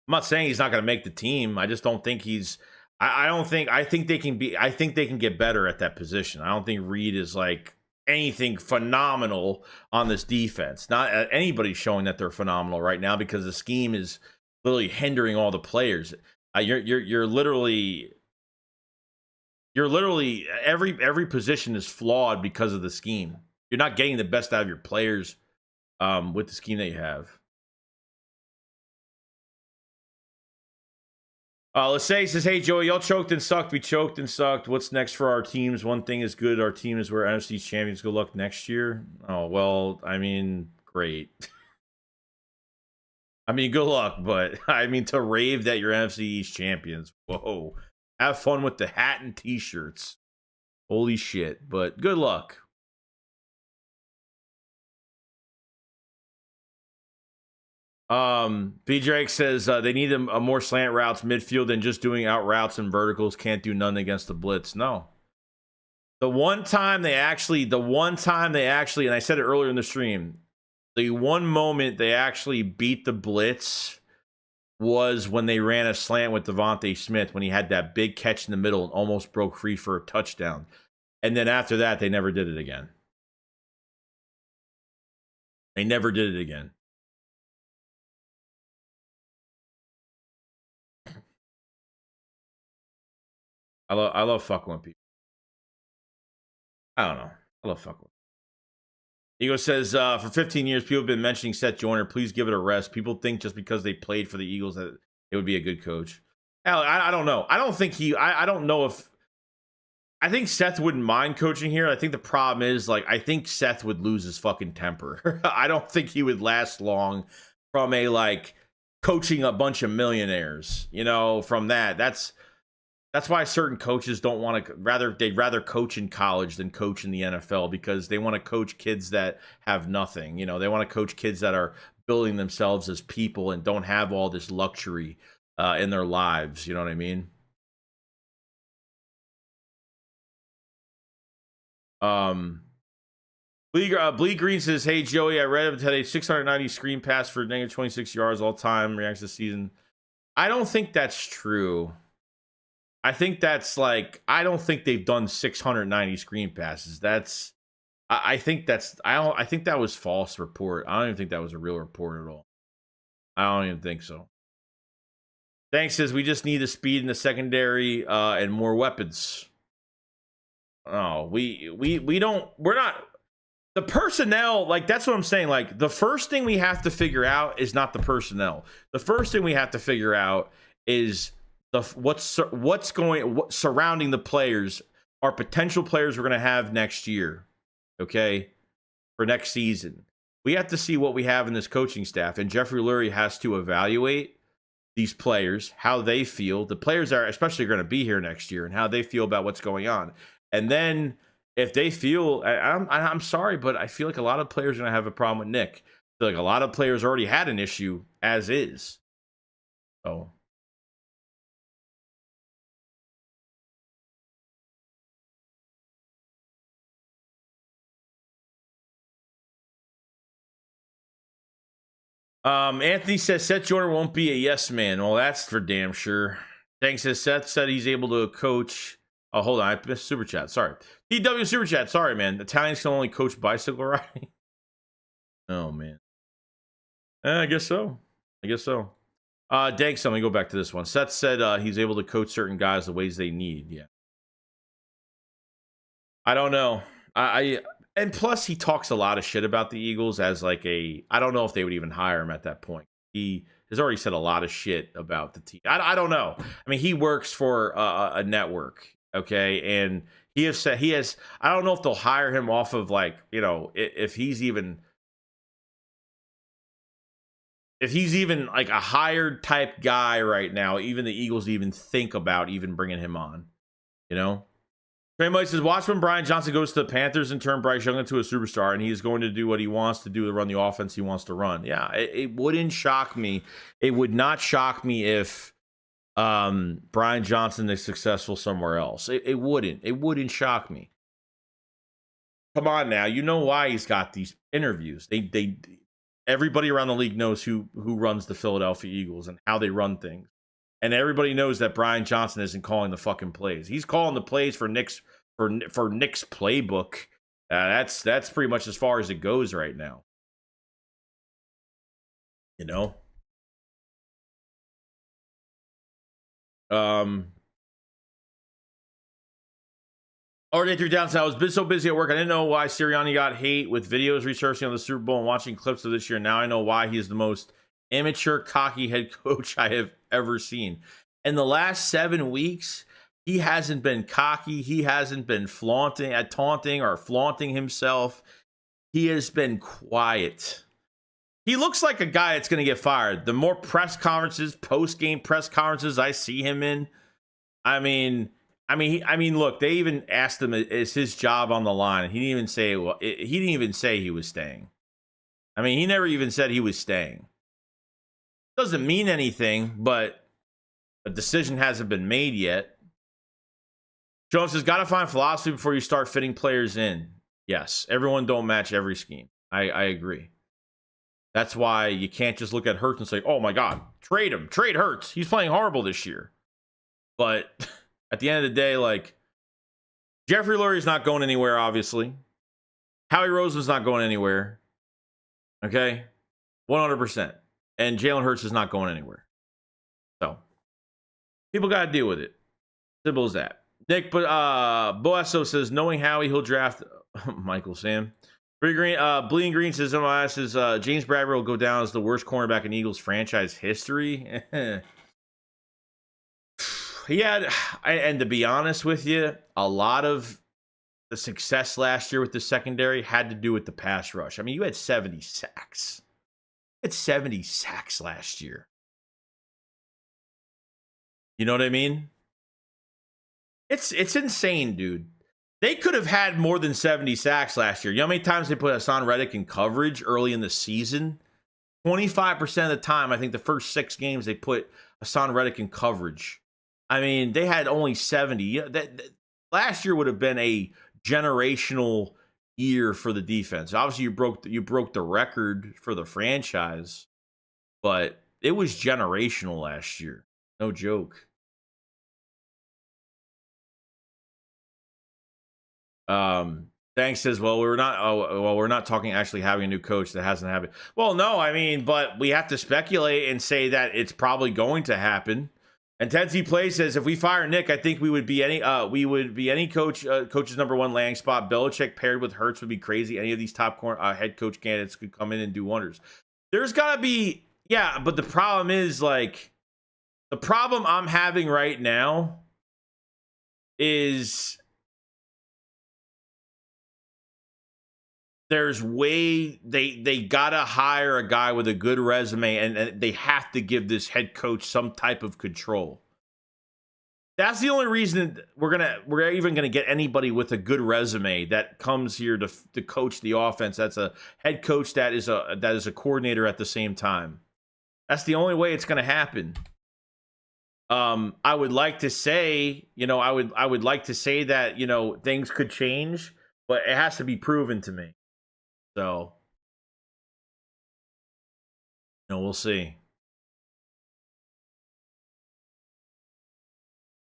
I'm not saying he's not going to make the team. I just don't think he's. I think they can be. I think they can get better at that position. I don't think Reed is like anything phenomenal on this defense. Not anybody's showing that they're phenomenal right now because the scheme is literally hindering all the players. You're literally every position is flawed because of the scheme. You're not getting the best out of your players with the scheme that you have. Let's say, says, hey, Joey, y'all choked and sucked. We choked and sucked. What's next for our teams? One thing is good. Our team is where NFC's champions. Good luck next year. Oh, well, I mean, great. I mean, good luck, but I mean, to rave that you're NFC East champions. Whoa. Have fun with the hat and t-shirts. Holy shit. But good luck. B Drake says they need a more slant routes midfield than just doing out routes and verticals. Can't do none against the blitz. No. The one time they actually, and I said it earlier in the stream, the one moment they actually beat the blitz was when they ran a slant with Devontae Smith when he had that big catch in the middle and almost broke free for a touchdown. And then after that, they never did it again. They never did it again. I love fucking with people. I don't know. I love fucking with people. Ego says, for 15 years, people have been mentioning Seth Joyner. Please give it a rest. People think just because they played for the Eagles that it would be a good coach. Hell, I don't know. I don't think I don't know if... I think Seth wouldn't mind coaching here. I think the problem is, like, I think Seth would lose his fucking temper. I don't think he would last long from a, like, coaching a bunch of millionaires, you know, from that. That's why certain coaches don't want to they'd rather coach in college than coach in the NFL, because they want to coach kids that have nothing. You know, they want to coach kids that are building themselves as people and don't have all this luxury in their lives. You know what I mean? Bleed Green says, "Hey Joey, I read it had a 690 screen pass for negative 26 yards all time. Reacts this season." I don't think that's true. I think that's like, I don't think they've done 690 screen passes. I think that was false report. I don't even think that was a real report at all. I don't even think so. Thanks says, we just need the speed in the secondary and more weapons. Oh, we're not the personnel, like, that's what I'm saying. Like, the first thing we have to figure out is not the personnel. The first thing we have to figure out is what's surrounding the players, our potential players we're going to have next year, okay, for next season. We have to see what we have in this coaching staff, and Jeffrey Lurie has to evaluate these players, how they feel. The players are especially going to be here next year, and how they feel about what's going on. And then if they feel, I'm sorry, but I feel like a lot of players are going to have a problem with Nick. I feel like a lot of players already had an issue as is. So. Anthony says Seth Joyner won't be a yes man. Well, that's for damn sure. Thanks. Says Seth said he's able to coach. Oh, hold on. I missed super chat. Sorry. TW super chat. Sorry, man. Italians can only coach bicycle riding. Oh, man. I guess so. Thanks. Let me go back to this one. Seth said he's able to coach certain guys the ways they need. Yeah. I don't know. And plus, he talks a lot of shit about the Eagles as like I don't know if they would even hire him at that point. He has already said a lot of shit about the team. I don't know. I mean, he works for a network, okay? And he has said I don't know if they'll hire him off of, like, you know, if he's even like a hired type guy right now, even the Eagles even think about even bringing him on, you know? Trey Mike says, watch when Brian Johnson goes to the Panthers and turn Bryce Young into a superstar, and he's going to do what he wants to do to run the offense he wants to run. Yeah, it wouldn't shock me. It would not shock me if Brian Johnson is successful somewhere else. It wouldn't. It wouldn't shock me. Come on now. You know why he's got these interviews. Everybody around the league knows who runs the Philadelphia Eagles and how they run things. And everybody knows that Brian Johnson isn't calling the fucking plays. He's calling the plays for Nick's playbook. That's pretty much as far as it goes right now. You know. Day 3 down. I was so busy at work. I didn't know why Sirianni got hate with videos researching on the Super Bowl and watching clips of this year. Now I know why he is the most immature, cocky head coach I have ever seen. In the last 7 weeks, he hasn't been cocky. He hasn't been taunting or flaunting himself. He has been quiet. He looks like a guy that's going to get fired. The more press conferences, post-game press conferences I see him in, I mean, look, they even asked him, is his job on the line? He didn't even say he was staying. I mean, he never even said he was staying. Doesn't mean anything, but a decision hasn't been made yet. Jones says, gotta find philosophy before you start fitting players in. Yes, everyone don't match every scheme. I agree. That's why you can't just look at Hurts and say, oh my God, trade him. Trade Hurts. He's playing horrible this year. But at the end of the day, like, Jeffrey Lurie's not going anywhere, obviously. Howie Roseman's not going anywhere. Okay? 100%. And Jalen Hurts is not going anywhere. So, people got to deal with it. Simple as that. Nick Boesso says, knowing Howie, he'll draft Michael Sam. Bleeding Green says, James Bradbury will go down as the worst cornerback in Eagles franchise history. Yeah, and to be honest with you, a lot of the success last year with the secondary had to do with the pass rush. I mean, you had 70 sacks. You had 70 sacks last year. You know what I mean? It's insane, dude. They could have had more than 70 sacks last year. You know how many times they put Hassan Reddick in coverage early in the season? 25% of the time, I think the first 6 games, they put Hassan Reddick in coverage. I mean, they had only 70. Last year would have been a generational year for the defense. Obviously, you broke the record for the franchise, but it was generational last year. No joke. Thanks says, well, we're not talking actually having a new coach that hasn't happened. Well, no, I mean, but we have to speculate and say that it's probably going to happen. And Tensi Play says, if we fire Nick, I think we would be any coach's number 1 landing spot. Belichick paired with Hurts would be crazy. Any of these top head coach candidates could come in and do wonders. There's gotta be, yeah, but the problem is, like, the problem I'm having right now is they gotta hire a guy with a good resume, and they have to give this head coach some type of control. That's the only reason we're even gonna get anybody with a good resume that comes here to coach the offense. That's a head coach that is a coordinator at the same time. That's the only way it's gonna happen. I would like to say, I would like to say that, things could change, but it has to be proven to me. So, we'll see.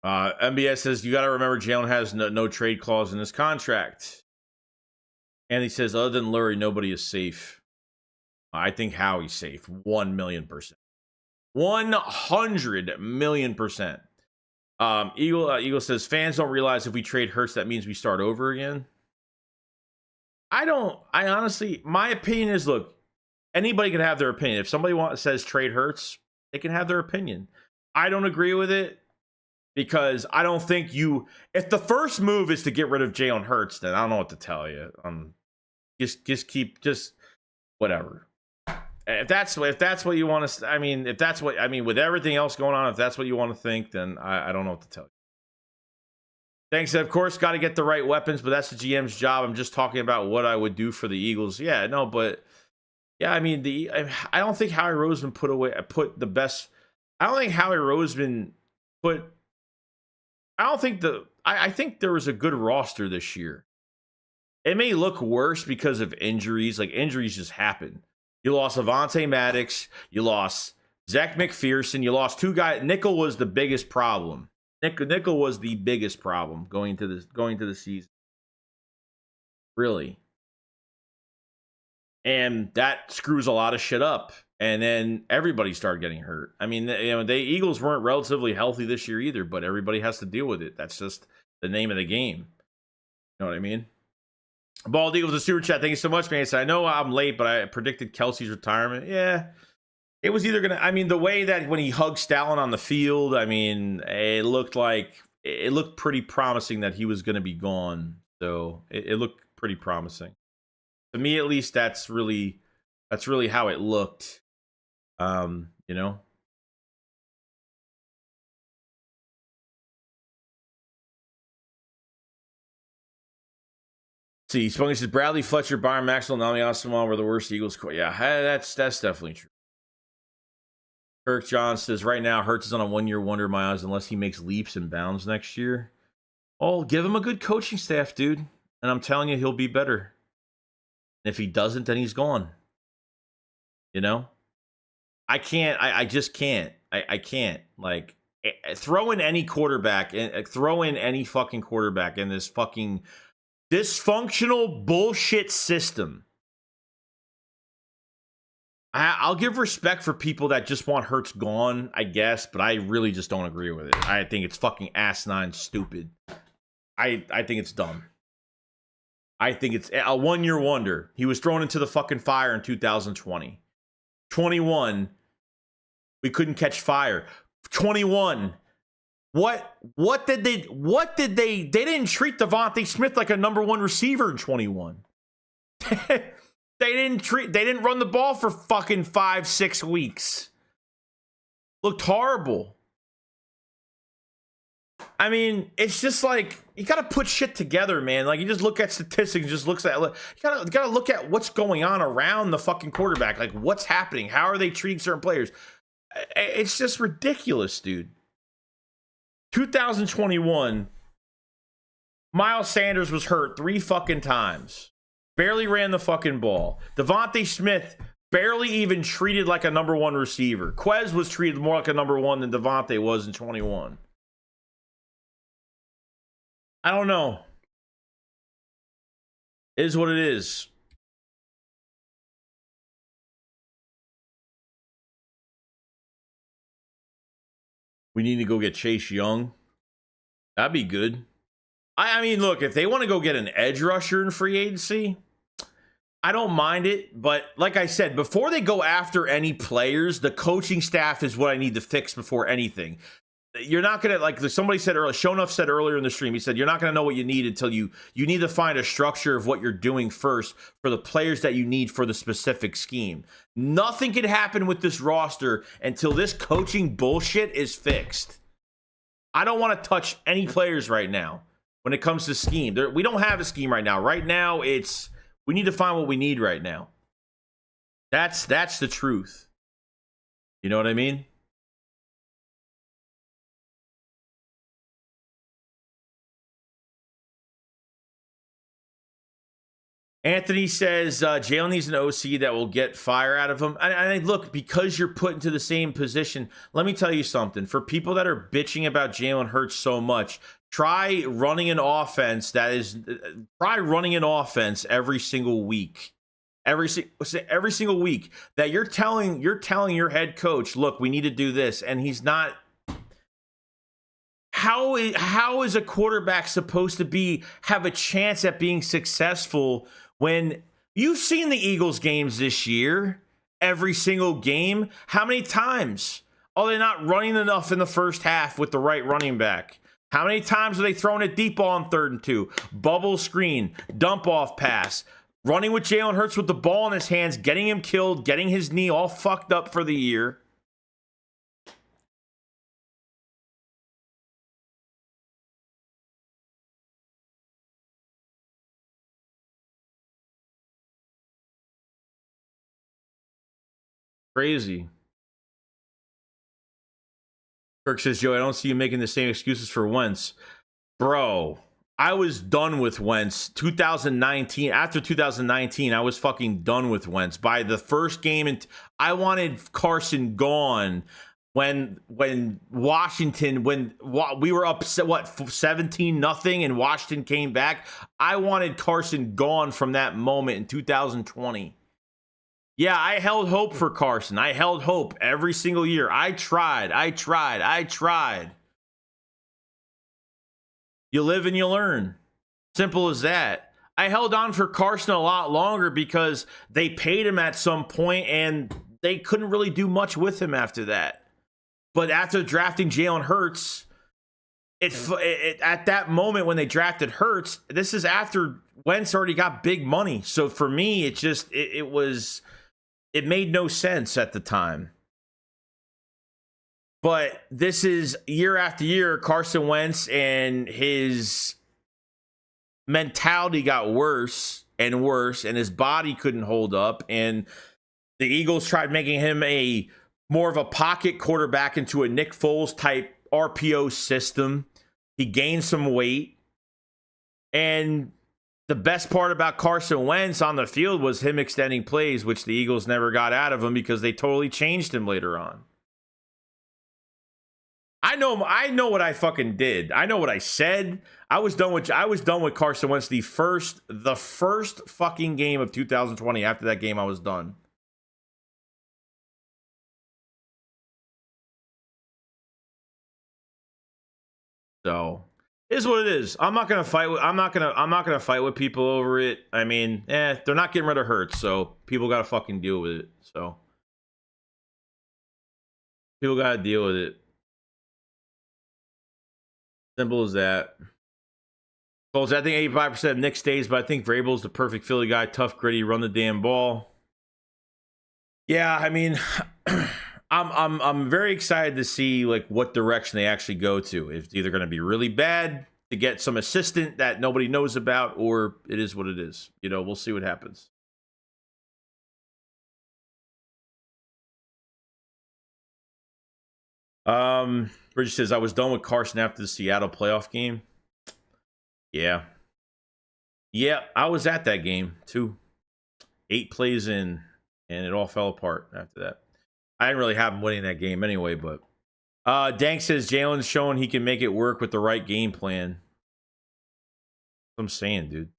MBS says, you got to remember Jalen has no trade clause in his contract. And he says, other than Lurie, nobody is safe. I think Howie's safe. 1,000,000%. 100 million %. Eagle says, fans don't realize if we trade Hurts, that means we start over again. I honestly, my opinion is, look, anybody can have their opinion. If somebody says trade Hurts, they can have their opinion. I don't agree with it because I don't think if the first move is to get rid of Jalen Hurts, then I don't know what to tell you. Just whatever. If that's what you want to, with everything else going on, if that's what you want to think, then I don't know what to tell you. Thanks. Of course, got to get the right weapons, but that's the GM's job. I'm just talking about what I would do for the Eagles. Yeah, no, but yeah, I mean, I don't think Howie Roseman put the best. I don't think Howie Roseman put. I think there was a good roster this year. It may look worse because of injuries. Like, injuries just happen. You lost Avonte Maddox. You lost Zach McPherson. You lost 2 guys. Nickel was the biggest problem. Nickel was the biggest problem going to the season. Really. And that screws a lot of shit up. And then everybody started getting hurt. I mean, the Eagles weren't relatively healthy this year either, but everybody has to deal with it. That's just the name of the game. You know what I mean? Bald Eagles, a super chat. Thank you so much, man. So I know I'm late, but I predicted Kelsey's retirement. Yeah. It was either going to, the way that when he hugged Stalin on the field, it looked pretty promising that he was going to be gone. So it looked pretty promising. To me, at least, that's really how it looked. See, Spunky says Bradley, Fletcher, Byron Maxwell, Nami Asamoah were the worst Eagles. Yeah, that's definitely true. Kirk John says, right now, Hurts is on a 1-year wonder in my eyes unless he makes leaps and bounds next year. Oh, give him a good coaching staff, dude. And I'm telling you, he'll be better. And if he doesn't, then he's gone. You know? I can't. I just can't. I can't. Like, throw in any quarterback. Throw in any fucking quarterback in this fucking dysfunctional bullshit system. I'll give respect for people that just want Hurts gone, I guess, but I really just don't agree with it. I think it's fucking asinine stupid. I think it's dumb. I think it's a 1-year wonder. He was thrown into the fucking fire in 2020. 21, we couldn't catch fire. 21, what did they didn't treat Devontae Smith like a number 1 receiver in 21. They didn't run the ball for fucking 5-6 weeks. Looked horrible. I mean, it's just like, you got to put shit together, man. Like, you just look at statistics and just looks at, you got to look at what's going on around the fucking quarterback. Like, what's happening? How are they treating certain players? It's just ridiculous, dude. 2021, Miles Sanders was hurt 3 fucking times. Barely ran the fucking ball. Devontae Smith barely even treated like a number 1 receiver. Quez was treated more like a number 1 than Devontae was in 21. I don't know. It is what it is. We need to go get Chase Young. That'd be good. I mean, look, if they want to go get an edge rusher in free agency, I don't mind it. But like I said, before they go after any players, the coaching staff is what I need to fix before anything. You're not going to, like somebody said earlier, Shonuff said earlier in the stream, he said, you're not going to know what you need until you need to find a structure of what you're doing first for the players that you need for the specific scheme. Nothing can happen with this roster until this coaching bullshit is fixed. I don't want to touch any players right now when it comes to scheme. We don't have a scheme right now. Right now, we need to find what we need right now. That's the truth. You know what I mean? Anthony says Jalen needs an OC that will get fire out of him. And look, because you're put into the same position, let me tell you something. For people that are bitching about Jalen Hurts so much, try running an offense every single week. Every single week that you're telling your head coach, look, we need to do this, and he's not. How is a quarterback supposed to have a chance at being successful when you've seen the Eagles games this year? Every single game. How many times are they not running enough in the first half with the right running back? How many times are they throwing it deep ball on 3rd and 2? Bubble screen, dump off pass, running with Jalen Hurts with the ball in his hands, getting him killed, getting his knee all fucked up for the year. Crazy. Kirk says, Joe, I don't see you making the same excuses for Wentz. Bro, I was done with Wentz. 2019, after 2019, I was fucking done with Wentz. By the first game, I wanted Carson gone when Washington, when we were up, 17-0, and Washington came back. I wanted Carson gone from that moment in 2020. Yeah, I held hope for Carson. I held hope every single year. I tried. You live and you learn. Simple as that. I held on for Carson a lot longer because they paid him at some point and they couldn't really do much with him after that. But after drafting Jalen Hurts, at that moment when they drafted Hurts, this is after Wentz already got big money. So for me, it made no sense at the time. But this is year after year, Carson Wentz, and his mentality got worse and worse, and his body couldn't hold up. And the Eagles tried making him a more of a pocket quarterback into a Nick Foles type RPO system. He gained some weight. And the best part about Carson Wentz on the field was him extending plays, which the Eagles never got out of him because they totally changed him later on. I know what I fucking did. I know what I said. I was done with Carson Wentz the first fucking game of 2020. After that game, I was done. So, it is what it is. I'm not gonna fight with people over it. I mean, they're not getting rid of Hurts, so people gotta fucking deal with it. So people gotta deal with it. Simple as that. Folks, I think 85% of Nick stays, but I think Vrabel's the perfect Philly guy. Tough, gritty, run the damn ball. Yeah, I mean, I'm very excited to see like what direction they actually go to. If it's either going to be really bad to get some assistant that nobody knows about, or it is what it is. You know, we'll see what happens. Bridget says, I was done with Carson after the Seattle playoff game. Yeah. Yeah, I was at that game too. 8 plays in, and it all fell apart after that. I didn't really have him winning that game anyway, but Dank says Jalen's showing he can make it work with the right game plan. That's what I'm saying, dude.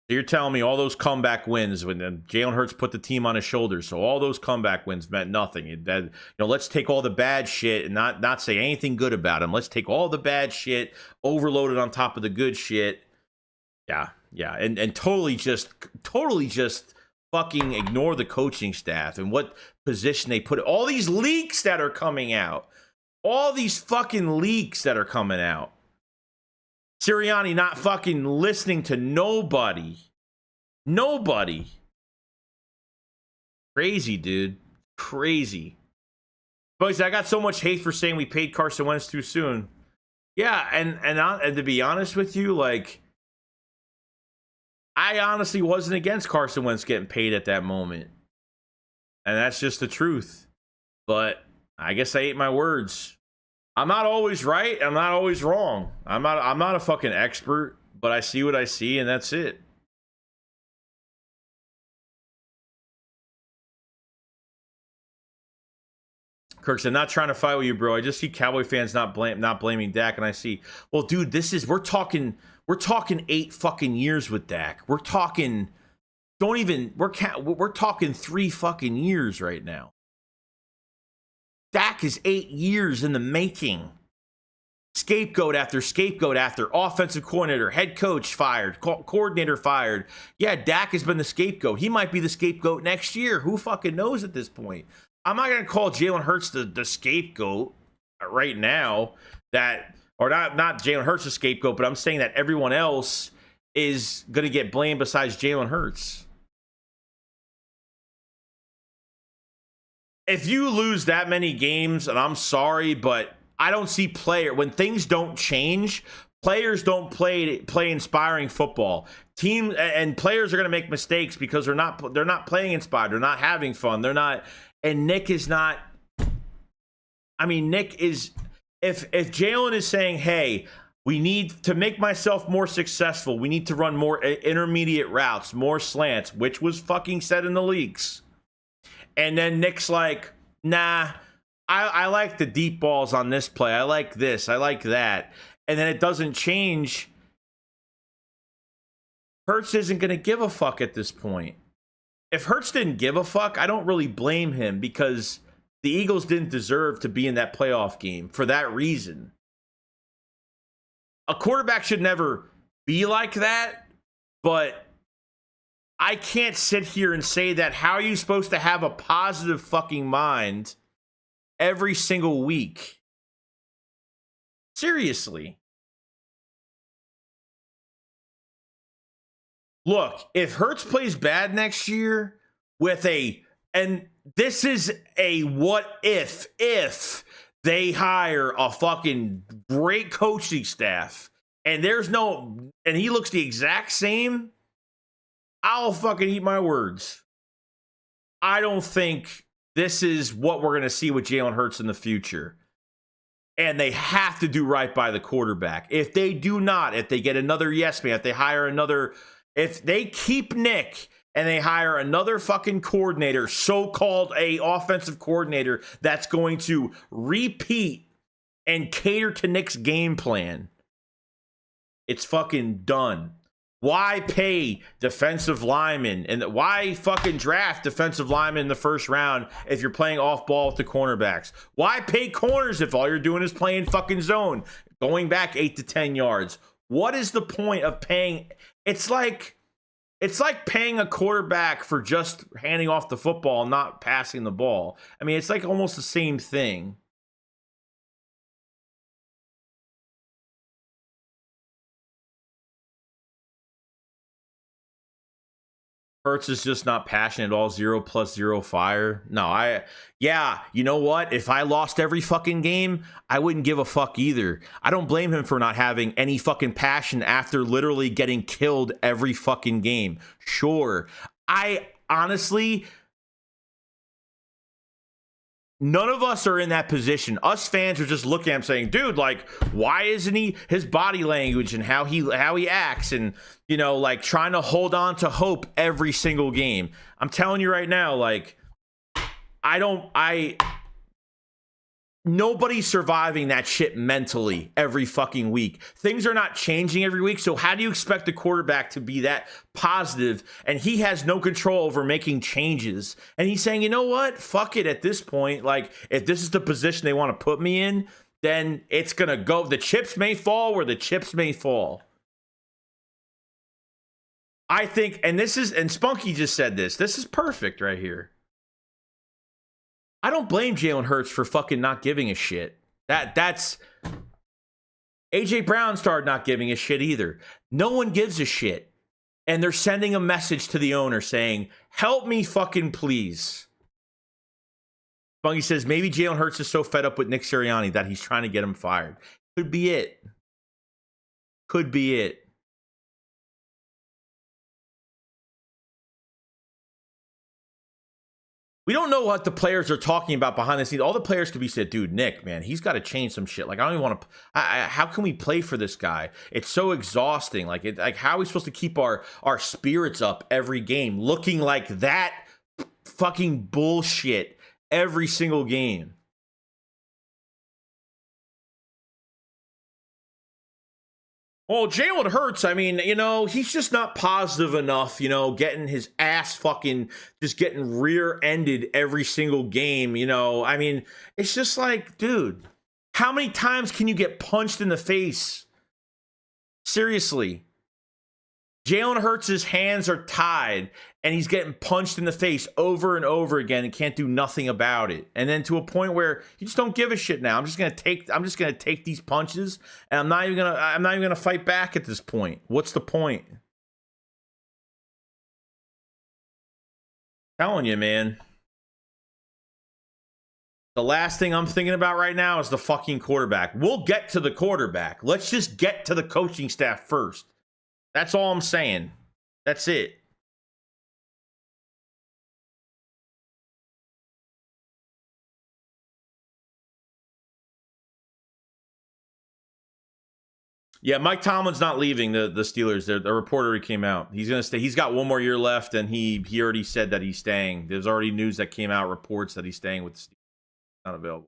So you're telling me all those comeback wins when Jalen Hurts put the team on his shoulders, so all those comeback wins meant nothing. Let's take all the bad shit and not say anything good about him. Let's take all the bad shit, overload it on top of the good shit. Yeah, and totally just fucking ignore the coaching staff and what position they put. All these leaks that are coming out. All these fucking leaks that are coming out. Sirianni not fucking listening to nobody. Nobody. Crazy, dude. Crazy. Boys, I got so much hate for saying we paid Carson Wentz too soon. Yeah, and to be honest with you, like, I honestly wasn't against Carson Wentz getting paid at that moment. And that's just the truth. But I guess I ate my words. I'm not always right. I'm not always wrong. I'm not a fucking expert, but I see what I see, and that's it. Kirk said, not trying to fight with you, bro. I just see Cowboy fans not blaming Dak, and I see, well, dude, we're talking 8 fucking years with Dak. We're talking 3 fucking years right now. Dak is 8 years in the making. Scapegoat after scapegoat after offensive coordinator, head coach fired, coordinator fired. Yeah, Dak has been the scapegoat. He might be the scapegoat next year. Who fucking knows at this point? I'm not going to call Jalen Hurts the scapegoat right now. Or not Jalen Hurts the scapegoat, but I'm saying that everyone else is going to get blamed besides Jalen Hurts. If you lose that many games, and I'm sorry, but I don't see when things don't change, players don't play inspiring football. Team and players are going to make mistakes because they're not playing inspired. They're not having fun. They're not. And Nick is not. I mean, Nick is. If Jalen is saying, "Hey, we need to make myself more successful. We need to run more intermediate routes, more slants," which was fucking said in the leaks. And then Nick's like, "Nah, I like the deep balls on this play. I like this. I like that." And then it doesn't change. Hurts isn't going to give a fuck at this point. If Hurts didn't give a fuck, I don't really blame him because the Eagles didn't deserve to be in that playoff game for that reason. A quarterback should never be like that, but I can't sit here and say that. How are you supposed to have a positive fucking mind every single week? Seriously. Look, if Hurts plays bad next year and this is a what if they hire a fucking great coaching staff and he looks the exact same, I'll fucking eat my words. I don't think this is what we're going to see with Jalen Hurts in the future. And they have to do right by the quarterback. If they do not, if they get another yes man, if they hire another, if they keep Nick and they hire another fucking coordinator, so-called a offensive coordinator that's going to repeat and cater to Nick's game plan, it's fucking done. Why pay defensive linemen and why fucking draft defensive linemen in the first round if you're playing off ball with the cornerbacks? Why pay corners if all you're doing is playing fucking zone, going back 8 to 10 yards? What is the point of paying? It's like paying a quarterback for just handing off the football and not passing the ball. I mean, it's like almost the same thing. Hurts is just not passionate at all. 0+0 fire. No, yeah, you know what? If I lost every fucking game, I wouldn't give a fuck either. I don't blame him for not having any fucking passion after literally getting killed every fucking game. Sure. I honestly, none of us are in that position. Us fans are just looking at him saying, dude, like, why isn't he, his body language and how he acts and, you know, like trying to hold on to hope every single game. I'm telling you right now, like, nobody's surviving that shit mentally every fucking week. Things are not changing every week. So how do you expect the quarterback to be that positive? And he has no control over making changes. And he's saying, you know what? Fuck it at this point. Like, if this is the position they want to put me in, then it's going to go. The chips may fall where the chips may fall. I think, and Spunky just said this is perfect right here. I don't blame Jalen Hurts for fucking not giving a shit. That's AJ Brown started not giving a shit either. No one gives a shit. And they're sending a message to the owner saying, help me fucking please. Spunky says, maybe Jalen Hurts is so fed up with Nick Sirianni that he's trying to get him fired. Could be it. Could be it. We don't know what the players are talking about behind the scenes. All the players could be said, dude, Nick, man, he's got to change some shit. Like, I don't even want to. How can we play for this guy? It's so exhausting. Like, how are we supposed to keep our spirits up every game, looking like that fucking bullshit every single game? Well, Jalen Hurts, I mean, you know, he's just not positive enough, you know, getting his ass fucking, just getting rear-ended every single game, you know. I mean, it's just like, dude, how many times can you get punched in the face? Seriously. Jalen Hurts' hands are tied, and he's getting punched in the face over and over again and can't do nothing about it. And then to a point where you just don't give a shit now. I'm just gonna take these punches, and I'm not even gonna fight back at this point. What's the point? Telling you, man. The last thing I'm thinking about right now is the fucking quarterback. We'll get to the quarterback. Let's just get to the coaching staff first. That's all I'm saying. That's it. Yeah, Mike Tomlin's not leaving the Steelers. The reporter came out. He's going to stay. He's got one more year left, and he already said that he's staying. There's already news that came out, reports that he's staying with the Steelers. Not available.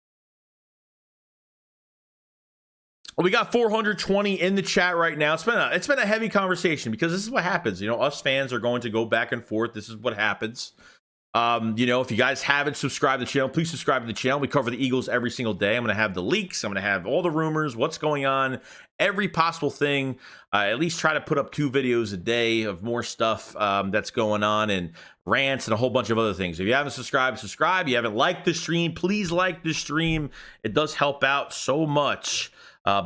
Well, we got 420 in the chat right now. It's been a heavy conversation because this is what happens. You know, us fans are going to go back and forth. This is what happens. You know, if you guys haven't subscribed to the channel, please subscribe to the channel. We cover the Eagles every single day. I'm going to have the leaks. I'm going to have all the rumors, what's going on, every possible thing. At least try to put up 2 videos a day of more stuff that's going on, and rants and a whole bunch of other things. If you haven't subscribed, subscribe. You haven't liked the stream, please like the stream. It does help out so much.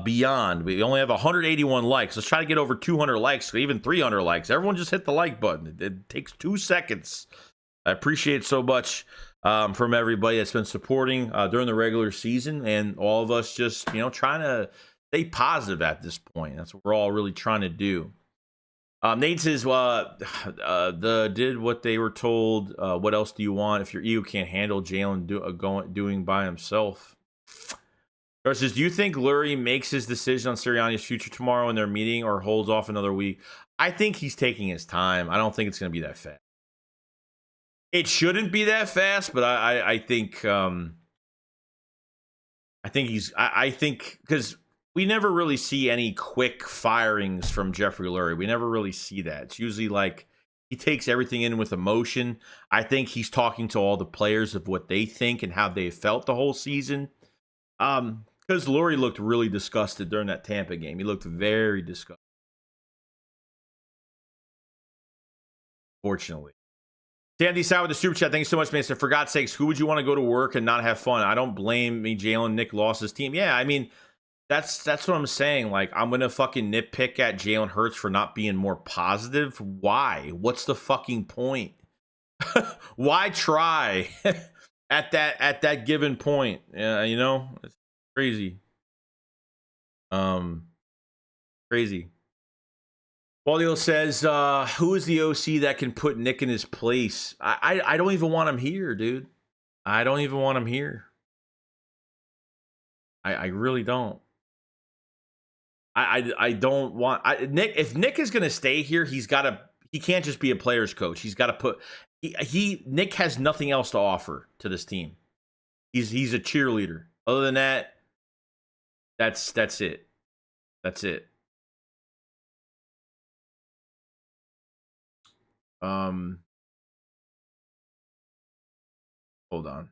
Beyond. We only have 181 likes. Let's try to get over 200 likes, even 300 likes. Everyone just hit the like button. It takes 2 seconds. I appreciate so much from everybody that's been supporting during the regular season, and all of us just, you know, trying to stay positive at this point. That's what we're all really trying to do. Nate says, well, did what they were told. What else do you want if your ego can't handle Jalen doing by himself? Versus, do you think Lurie makes his decision on Sirianni's future tomorrow in their meeting or holds off another week? I think he's taking his time. I don't think it's going to be that fast. It shouldn't be that fast, but I think I think because we never really see any quick firings from Jeffrey Lurie. We never really see that. It's usually like he takes everything in with emotion. I think he's talking to all the players of what they think and how they felt the whole season. Because Lurie looked really disgusted during that Tampa game. He looked very disgusted. Fortunately. Sandy Side with the super chat. Thank you so much, man. So for God's sakes, who would you want to go to work and not have fun? I don't blame me. Jalen, Nick lost his team. Yeah, I mean, that's what I'm saying. Like, I'm gonna fucking nitpick at Jalen Hurts for not being more positive. Why? What's the fucking point? Why try at that given point? Yeah, you know, it's crazy. Crazy. Waldio says, who is the OC that can put Nick in his place? I don't even want him here, dude. I don't even want him here. I really don't. I don't want Nick. If Nick is gonna stay here, he can't just be a player's coach. He's got to put Nick has nothing else to offer to this team. He's a cheerleader. Other than that, that's it. That's it. Hold on.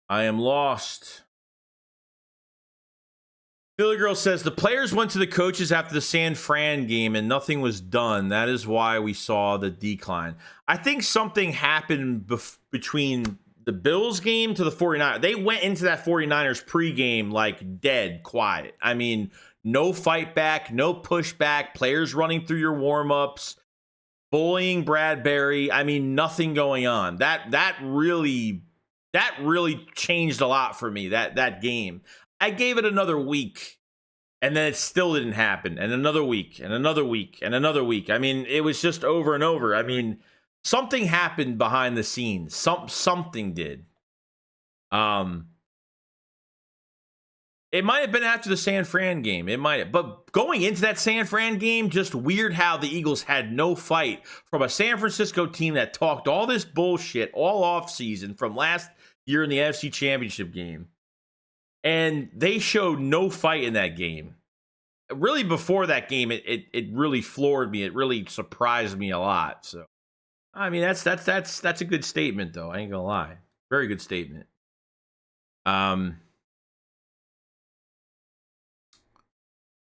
I am lost. Philly Girl says the players went to the coaches after the San Fran game and nothing was done. That is why we saw the decline. I think something happened between the Bills game to the 49ers. They went into that 49ers pregame like dead quiet. I mean, no fight back, no pushback, players running through your warm-ups, bullying Bradbury. I mean, nothing going on. That really changed a lot for me, that game. I gave it another week, and then it still didn't happen. And another week, and another week, and another week. I mean, it was just over and over. I mean, something happened behind the scenes. Something did. It might have been after the San Fran game. It might have. But going into that San Fran game, just weird how the Eagles had no fight from a San Francisco team that talked all this bullshit all offseason from last year in the NFC Championship game. And they showed no fight in that game. Really, before that game, it really floored me. It really surprised me a lot. So, I mean, that's a good statement, though. I ain't gonna lie, very good statement.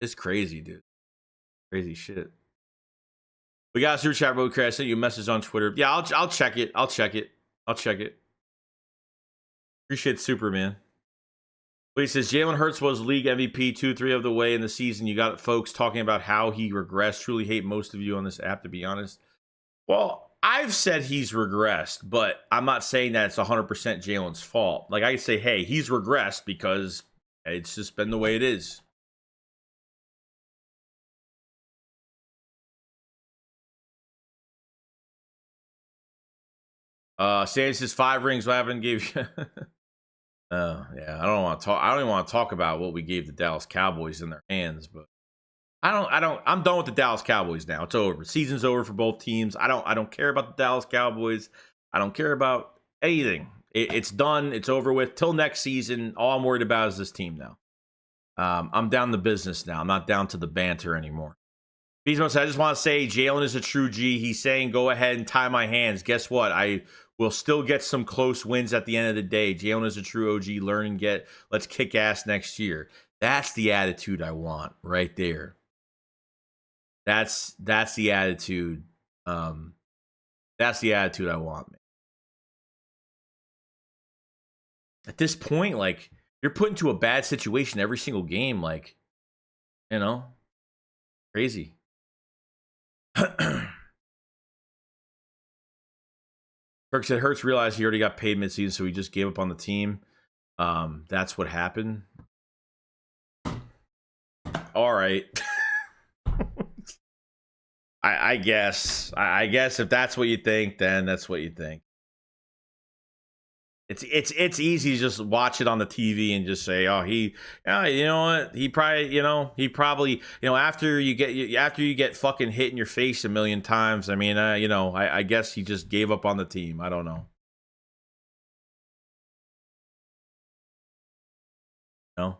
It's crazy, dude. Crazy shit. We got a super chat, Roadcrash. I sent you a message on Twitter. Yeah, I'll check it. I'll check it. Appreciate Superman. He says Jalen Hurts was league MVP 2-3 of the way in the season. You got folks talking about how he regressed. Truly hate most of you on this app, to be honest. Well, I've said he's regressed, but I'm not saying that it's 100% Jalen's fault. Like, I say, hey, he's regressed because it's just been the way it is. Sandy says 5 rings. What happened? Gave you. Oh yeah, I don't even want to talk about what we gave the Dallas Cowboys in their hands, but I'm done with the Dallas Cowboys now. It's over. Season's over for both teams. I don't care about the Dallas Cowboys. I don't care about anything. It's done. It's over with. Till next season. All I'm worried about is this team now. I'm down to business now. I'm not down to the banter anymore. Beastmo, I just want to say Jalen is a true G. He's saying go ahead and tie my hands. Guess what? I will still get some close wins at the end of the day. Jalen is a true OG. Learn and get. Let's kick ass next year. That's the attitude I want right there. That's the attitude. That's the attitude I want, man. At this point, like, you're put into a bad situation every single game. Like, you know, crazy. Kirk said Hurts realized he already got paid midseason, so he just gave up on the team. That's what happened. All right. I guess if that's what you think, then that's what you think. It's easy to just watch it on the TV and just say, oh, you know what, he probably, after you get fucking hit in your face a million times. I mean, I guess he just gave up on the team. I don't know. No.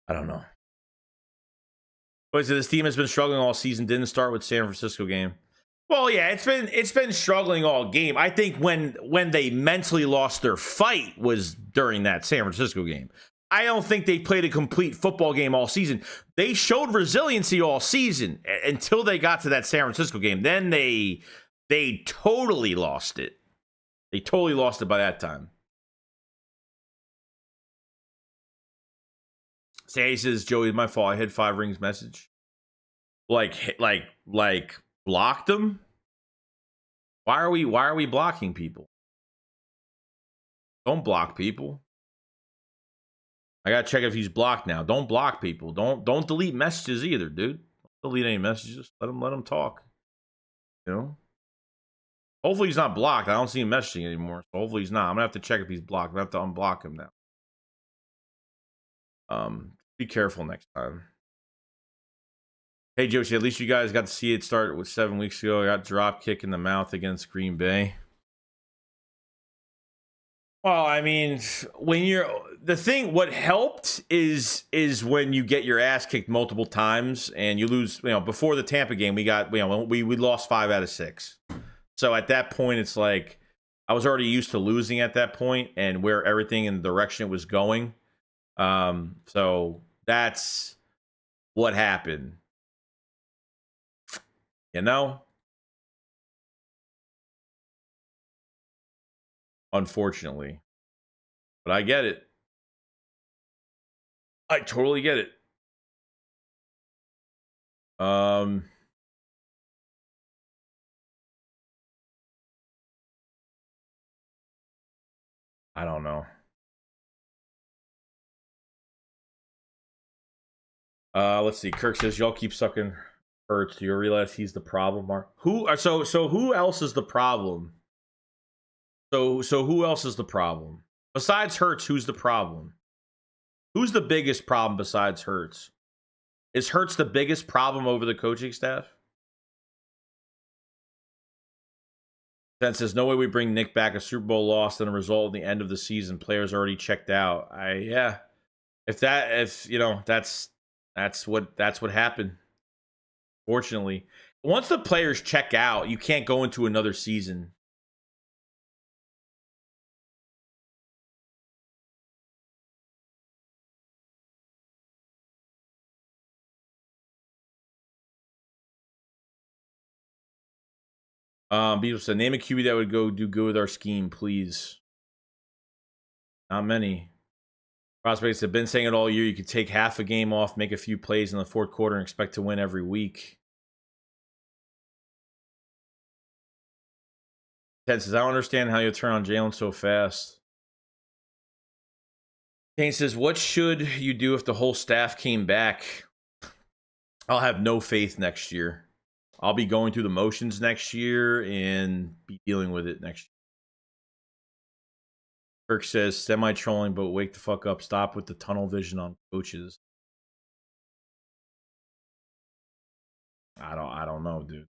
I don't know. But this team has been struggling all season. Didn't start with San Francisco game. Well, yeah, it's been struggling all game. I think when they mentally lost their fight was during that San Francisco game. I don't think they played a complete football game all season. They showed resiliency all season until they got to that San Francisco game. Then they totally lost it. They totally lost it by that time. Say says, Joey, my fault. I hit 5 rings message. Like blocked them? Why are we blocking people? Don't block people. I gotta check if he's blocked now. Don't block people. Don't delete messages either, dude. Don't delete any messages. Let him talk. Hopefully he's not blocked. I don't see him messaging anymore. So hopefully he's not. I'm gonna have to check if he's blocked. I'm gonna have to unblock him now. Be careful next time. Hey, Josie, at least you guys got to see it start with 7 weeks ago. I got drop kick in the mouth against Green Bay. Well, I mean, what helped is when you get your ass kicked multiple times and you lose. Before the Tampa game, we lost 5 out of 6. So at that point, it's like I was already used to losing at that point and where everything in the direction it was going. So that's what happened. Unfortunately. But I get it. I totally get it. I don't know. Let's see. Kirk says, y'all keep sucking Hurts. Do you realize he's the problem? So who else is the problem? So who else is the problem? Besides Hurts, who's the problem? Who's the biggest problem besides Hurts? Is Hurts the biggest problem over the coaching staff? Ben says, no way we bring Nick back. A Super Bowl loss and a result in the end of the season. Players already checked out. That's what happened. Fortunately, once the players check out, you can't go into another season. People said, name a QB that would go do good with our scheme, please. Not many. Prospects have been saying it all year. You could take half a game off, make a few plays in the fourth quarter, and expect to win every week. Ted says, I don't understand how you turn on Jalen so fast. Kane says, what should you do if the whole staff came back? I'll have no faith next year. I'll be going through the motions next year and be dealing with it next year. Kirk says, semi-trolling, but wake the fuck up. Stop with the tunnel vision on coaches. I don't know, dude.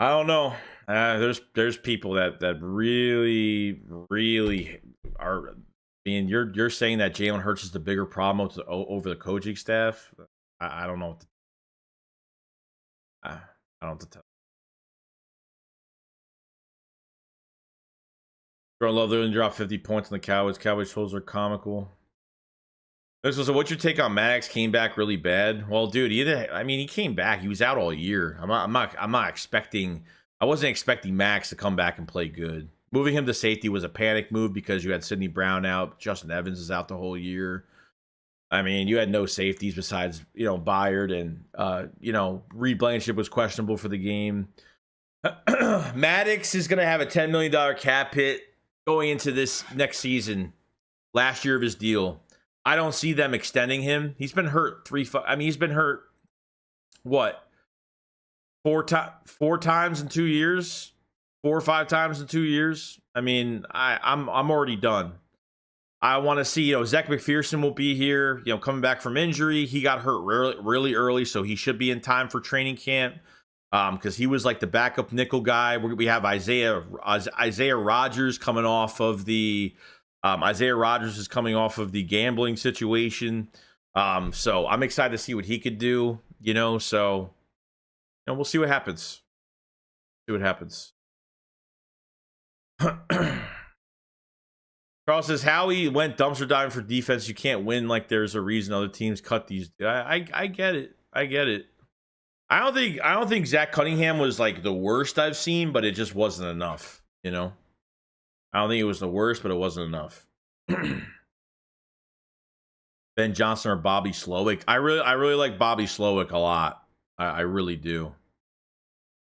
I don't know. There's people that really are being. You're saying that Jalen Hurts is the bigger problem over the coaching staff. I don't know what I don't know what to tell. Girl, love they're gonna drop 50 points on the Cowboys. Cowboys shows are comical. So what's your take on Maddox? Came back really bad. Well, dude, he came back. He was out all year. I'm not expecting. I wasn't expecting Max to come back and play good. Moving him to safety was a panic move because you had Sidney Brown out. Justin Evans is out the whole year. I mean, you had no safeties besides, Byard, and, Reed Blankenship was questionable for the game. Maddox is going to have a $10 million cap hit going into this next season, last year of his deal. I don't see them extending him. He's been hurt he's been hurt, what, four times in 2 years? 4 or 5 times in 2 years? I mean, I'm already done. I want to see, Zach McPherson will be here, coming back from injury. He got hurt really early, so he should be in time for training camp, because he was like the backup nickel guy. We have Isaiah Rodgers coming off of the Isaiah Rodgers is coming off of the gambling situation. So I'm excited to see what he could do, so we'll see what happens. Carl says, Howie went dumpster diving for defense. You can't win like there's a reason other teams cut these. I get it. I don't think Zach Cunningham was like the worst I've seen, but it just wasn't enough, I don't think it was the worst, but it wasn't enough. Ben Johnson or Bobby Slowick. I really like Bobby Slowick a lot. I really do.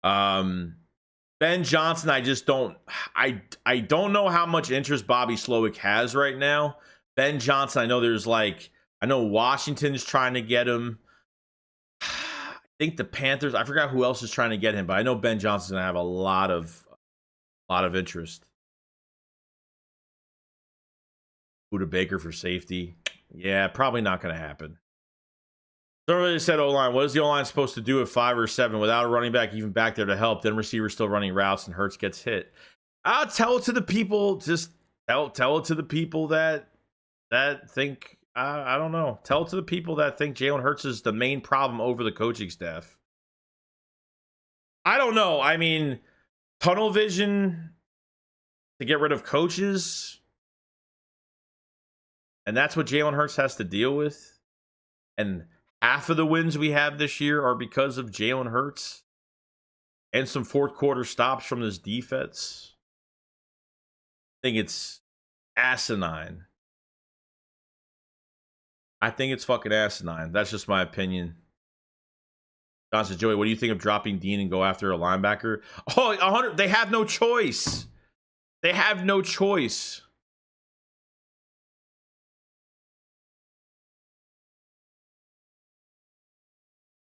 Ben Johnson, I just don't. I don't know how much interest Bobby Slowick has right now. Ben Johnson, I know Washington's trying to get him. I think the Panthers. I forgot who else is trying to get him, but I know Ben Johnson's gonna have a lot of interest. Buda Baker for safety. Yeah, probably not going to happen. Somebody said O-line. What is the O-line supposed to do at 5 or 7 without a running back even back there to help? Then receivers still running routes and Hurts gets hit. I'll tell it to the people. Just tell it to the people that think, I don't know. Tell it to the people that think Jalen Hurts is the main problem over the coaching staff. I don't know. I mean, tunnel vision to get rid of coaches. And that's what Jalen Hurts has to deal with. And half of the wins we have this year are because of Jalen Hurts and some fourth quarter stops from this defense. I think it's asinine. I think it's fucking asinine. That's just my opinion. John says, Joey, what do you think of dropping Dean and go after a linebacker? Oh, 100. They have no choice.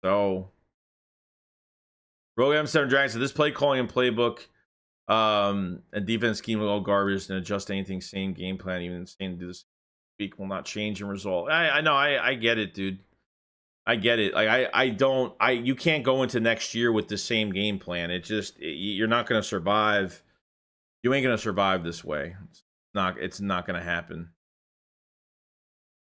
So, Rogue M7 Dragon said, this play calling and playbook and defense scheme will all garbage and adjust anything, same game plan, even insane to do this week will not change and result. I know, I get it, dude. I get it. Like, you can't go into next year with the same game plan. You're not going to survive. You ain't going to survive this way. It's not going to happen.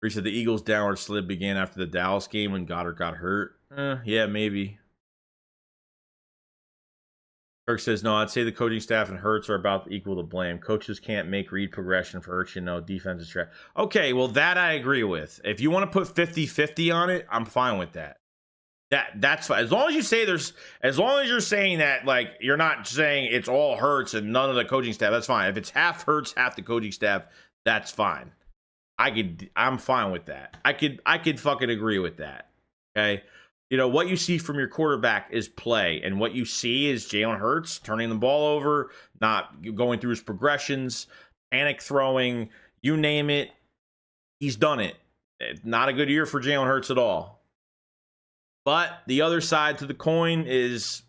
He said the Eagles' downward slid began after the Dallas game when Goddard got hurt. Yeah, maybe. Kirk says, no, I'd say the coaching staff and Hurts are about equal to blame. Coaches can't make read progression for Hurts, defense is trash. Okay, well, that I agree with. If you want to put 50-50 on it, I'm fine with that. That's fine. As long as you're saying that, like, you're not saying it's all Hurts and none of the coaching staff, that's fine. If it's half Hurts, half the coaching staff, that's fine. I'm fine with that. I could fucking agree with that. Okay. What you see from your quarterback is play, and what you see is Jalen Hurts turning the ball over, not going through his progressions, panic throwing, you name it. He's done it. Not a good year for Jalen Hurts at all. But the other side to the coin is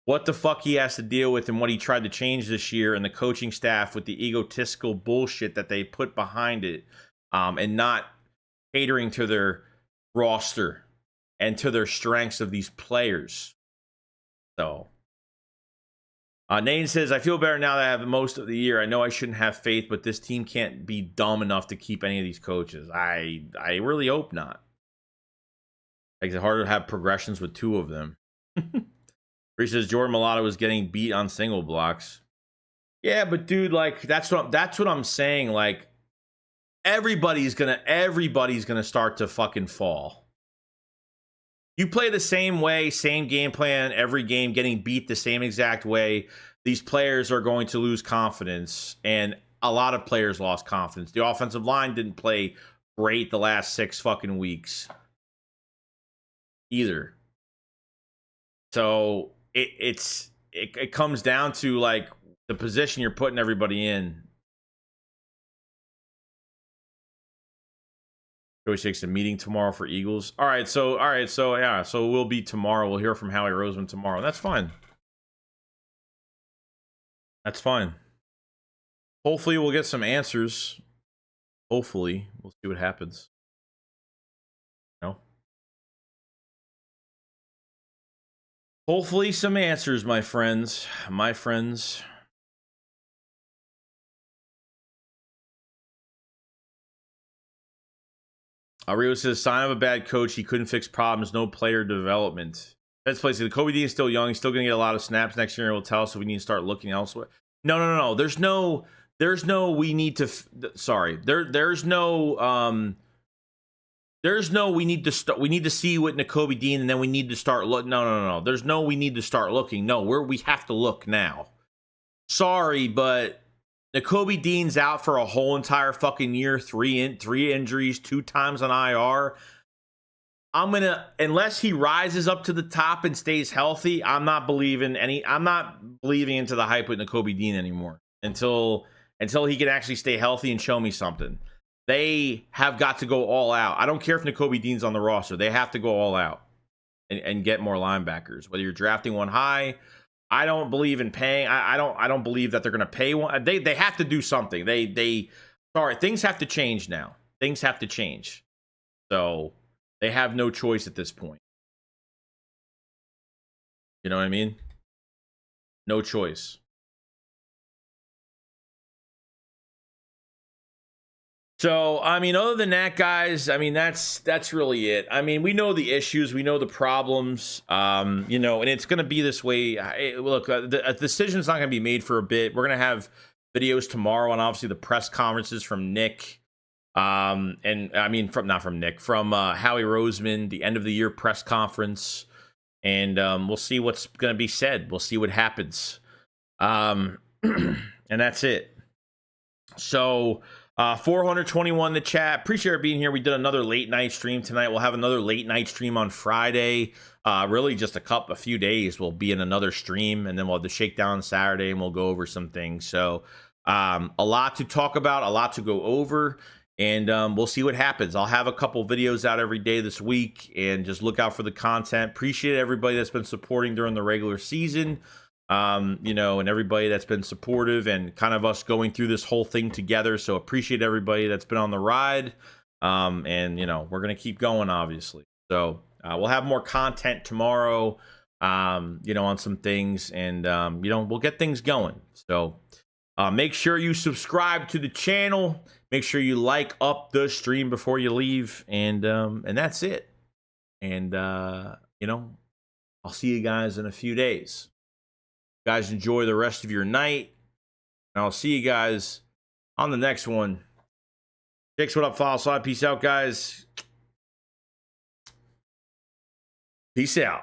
what the fuck he has to deal with and what he tried to change this year, and the coaching staff with the egotistical bullshit that they put behind it, and not catering to their roster and to their strengths of these players. So, Nathan says, I feel better now that I have most of the year. I know I shouldn't have faith, but this team can't be dumb enough to keep any of these coaches. I really hope not. Makes it harder to have progressions with 2 of them. He says Jordan Mailata was getting beat on single blocks. Yeah, but dude, like, that's what I'm saying. Like, everybody's gonna start to fucking fall. You play the same way, same game plan every game, getting beat the same exact way. These players are going to lose confidence, and a lot of players lost confidence. The offensive line didn't play great the last 6 fucking weeks either. So it comes down to like the position you're putting everybody in. Coach takes a meeting tomorrow for Eagles. All right, so yeah, so we'll be tomorrow. We'll hear from Howie Roseman tomorrow. That's fine. That's fine. Hopefully we'll get some answers. Hopefully we'll see what happens. No. Hopefully some answers, my friends. My friends. Rio says, sign of a bad coach. He couldn't fix problems. No player development. Let's play. The Kobe Dean is still young. He's still going to get a lot of snaps next year. It will tell us if we need to start looking elsewhere. No. There's no. We need to. Sorry. There's no. We need to start. We need to see what Nakobe Dean, and then we need to start look. No. There's no. We need to start looking. No, we have to look now. Sorry, but Nakobe Dean's out for a whole entire fucking year, three injuries, 2 times on IR. Unless he rises up to the top and stays healthy, I'm not believing into the hype with Nakobe Dean anymore until he can actually stay healthy and show me something. They have got to go all out. I don't care if Nakobe Dean's on the roster. They have to go all out and get more linebackers. Whether you're drafting one high, I don't believe in paying. I don't believe that they're going to pay one. They have to do something. Things have to change now. Things have to change. So they have no choice at this point. You know what I mean? No choice. So, I mean, other than that, guys, I mean, that's really it. I mean, we know the issues, we know the problems, and it's going to be this way. Look, the decision's not going to be made for a bit. We're going to have videos tomorrow on obviously the press conferences from Nick, from Howie Roseman, the end of the year press conference, and we'll see what's going to be said. We'll see what happens, and that's it. So. 421 in the chat. Appreciate it being here. We did another late night stream tonight. We'll have another late night stream on Friday. Really just a few days. We'll be in another stream, and then we'll have the shakedown on Saturday, and we'll go over some things. So a lot to talk about, a lot to go over, and we'll see what happens. I'll have a couple videos out every day this week, and just look out for the content. Appreciate everybody that's been supporting during the regular season. And everybody that's been supportive and kind of us going through this whole thing together. So appreciate everybody that's been on the ride. We're going to keep going, obviously. So we'll have more content tomorrow, on some things, and, we'll get things going. So make sure you subscribe to the channel. Make sure you like up the stream before you leave. And that's it. And, I'll see you guys in a few days. Guys, enjoy the rest of your night, and I'll see you guys on the next one. Jakes, what up, File Slide? Peace out, guys. Peace out.